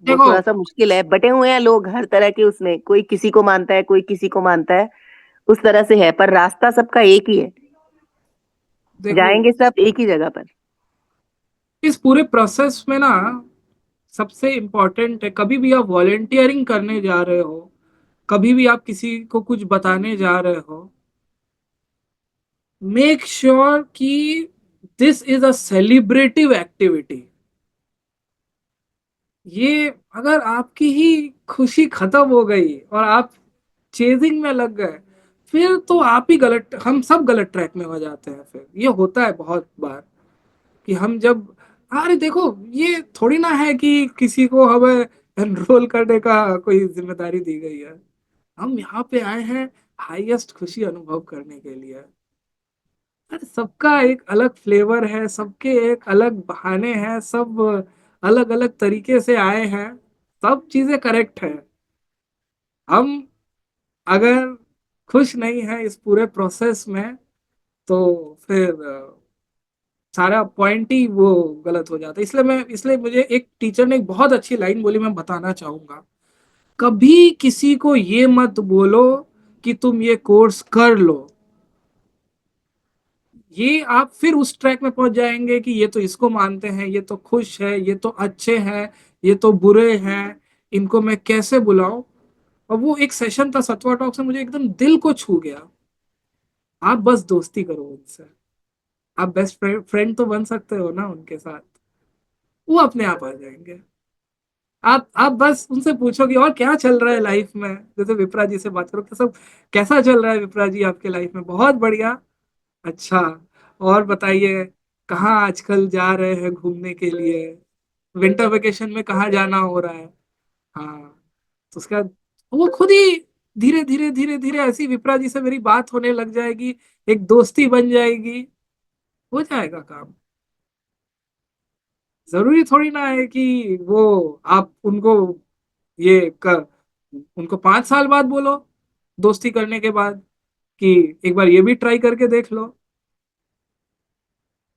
देखो थोड़ा सा मुश्किल है। बटे हुए हैं लोग हर तरह के, उसमें कोई किसी को मानता है, कोई किसी को मानता है, उस तरह से है, पर रास्ता सबका एक ही है। देखो जाएंगे सब एक ही जगह पर। इस पूरे प्रोसेस में ना, सबसे इम्पोर्टेंट है, कभी भी आप वॉलेंटियरिंग करने जा रहे हो, कभी भी आप किसी को कुछ बताने जा रहे हो, मेक श्योर कि दिस इज अ सेलिब्रेटिव एक्टिविटी। ये अगर आपकी ही खुशी खत्म हो गई और आप चेजिंग में लग गए, फिर तो आप ही गलत, हम सब गलत ट्रैक में हो जाते हैं। फिर ये होता है बहुत बार कि हम जब, अरे देखो ये थोड़ी ना है कि किसी को हमें एनरोल करने का कोई जिम्मेदारी दी गई है। हम यहाँ पे आए हैं हाईएस्ट खुशी अनुभव करने के लिए। अरे सबका एक अलग फ्लेवर है, सबके एक अलग बहाने हैं, सब अलग अलग तरीके से आए हैं, सब चीजें करेक्ट है। हम अगर खुश नहीं है इस पूरे प्रोसेस में, तो फिर सारा पॉइंट ही वो गलत हो जाता है। इसलिए मुझे एक टीचर ने एक बहुत अच्छी लाइन बोली, मैं बताना चाहूंगा। कभी किसी को ये मत बोलो कि तुम ये कोर्स कर लो, ये आप फिर उस ट्रैक में पहुंच जाएंगे कि ये तो इसको मानते हैं, ये तो खुश है, ये तो अच्छे हैं, ये तो बुरे हैं, इनको मैं कैसे बुलाऊं। और वो एक सेशन था सत्वा टॉक से, मुझे एकदम दिल को छू गया। आप बस दोस्ती करो उनसे, आप बेस्ट फ्रेंड तो बन सकते हो ना उनके साथ, वो अपने आप आ जाएंगे। आप बस उनसे पूछो कि और क्या चल रहा है लाइफ में, जैसे विप्रा जी से बात करो कि सब कैसा चल रहा है विप्रा जी आपके लाइफ में, बहुत बढ़िया, अच्छा, और बताइए कहाँ आजकल जा रहे हैं घूमने के लिए, विंटर वेकेशन में कहाँ जाना हो रहा है। हाँ, तो उसका वो खुद ही धीरे धीरे धीरे धीरे ऐसी विप्रा जी से मेरी बात होने लग जाएगी, एक दोस्ती बन जाएगी, हो जाएगा काम। जरूरी थोड़ी ना है कि वो आप उनको ये कर, उनको 5 साल बाद बोलो दोस्ती करने के बाद कि एक बार ये भी ट्राई करके देख लो।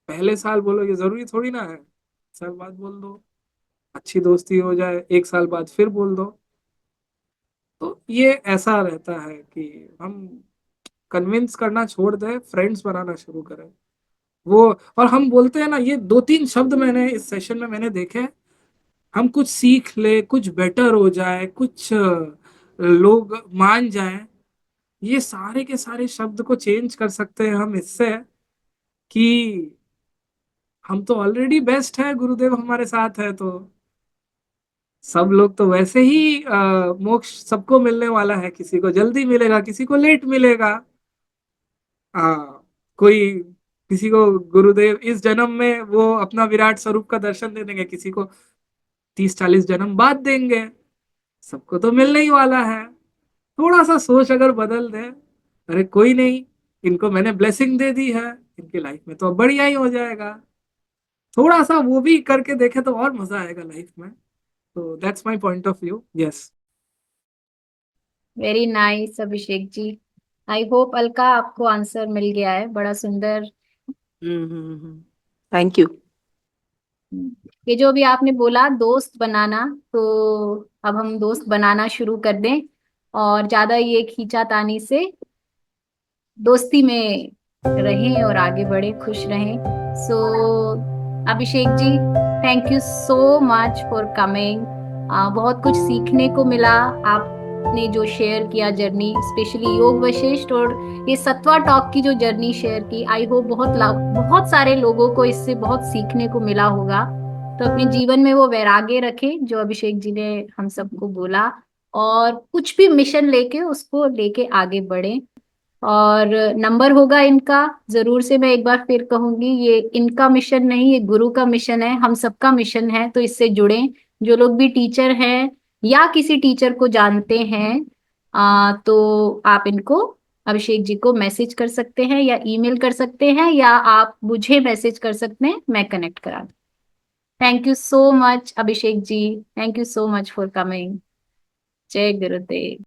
पहले साल बोलो, ये जरूरी थोड़ी ना है, साल बाद बोल दो, अच्छी दोस्ती हो जाए 1 साल बाद फिर बोल दो। तो ये ऐसा रहता है कि हम कन्विंस करना छोड़ दें, फ्रेंड्स बनाना शुरू करें। वो, और हम बोलते हैं ना, ये 2-3 शब्द मैंने इस सेशन में मैंने देखे, हम कुछ सीख ले, कुछ बेटर हो जाए, कुछ लोग मान जाएं, ये सारे के सारे शब्द को चेंज कर सकते हैं हम इससे कि हम तो ऑलरेडी बेस्ट है, गुरुदेव हमारे साथ है तो सब लोग तो वैसे ही मोक्ष सबको मिलने वाला है, किसी को जल्दी मिलेगा, किसी को लेट मिलेगा। हाँ, कोई, किसी को गुरुदेव इस जन्म में वो अपना विराट स्वरूप का दर्शन दे देंगे, किसी को 30-40 जन्म बाद देंगे, सबको तो मिलने ही वाला है। थोड़ा सा सोच अगर बदल दे, अरे कोई नहीं, इनको मैंने ब्लेसिंग दे दी है, इनकी लाइफ में तो अब बढ़िया ही हो जाएगा, थोड़ा सा वो भी करके देखे तो और मजा आएगा लाइफ में। तो that's my point of view. Yes. Very nice Abhishek ji. I hope Alka आपको आंसर मिल गया है, बड़ा सुंदर। Thank you. ये जो भी आपने बोला दोस्त बनाना, तो अब हम दोस्त बनाना शुरू कर दें और ज्यादा ये खींचातानी से दोस्ती में रहें और आगे बढ़े, खुश रहें। So Abhishek ji, thank you so much for coming. बहुत कुछ सीखने को मिला, आपने जो शेयर किया जर्नी, स्पेशली योग वशिष्ठ और ये सत्वा टॉक की जो जर्नी शेयर की, आई होप बहुत सारे लोगों को इससे बहुत सीखने को मिला होगा। तो अपने जीवन में वो वैराग्य रखें जो अभिषेक जी ने हम सबको बोला, और कुछ भी मिशन लेके उसको लेके आगे बढ़े। और नंबर होगा इनका, जरूर से मैं एक बार फिर कहूंगी, ये इनका मिशन नहीं, ये गुरु का मिशन है, हम सबका मिशन है। तो इससे जुड़े जो लोग भी टीचर हैं या किसी टीचर को जानते हैं, तो आप इनको, अभिषेक जी को मैसेज कर सकते हैं या ईमेल कर सकते हैं, या आप मुझे मैसेज कर सकते हैं, मैं कनेक्ट करा दूं। Thank you so much Abhishek ji, thank you so much for coming. जय गुरुदेव।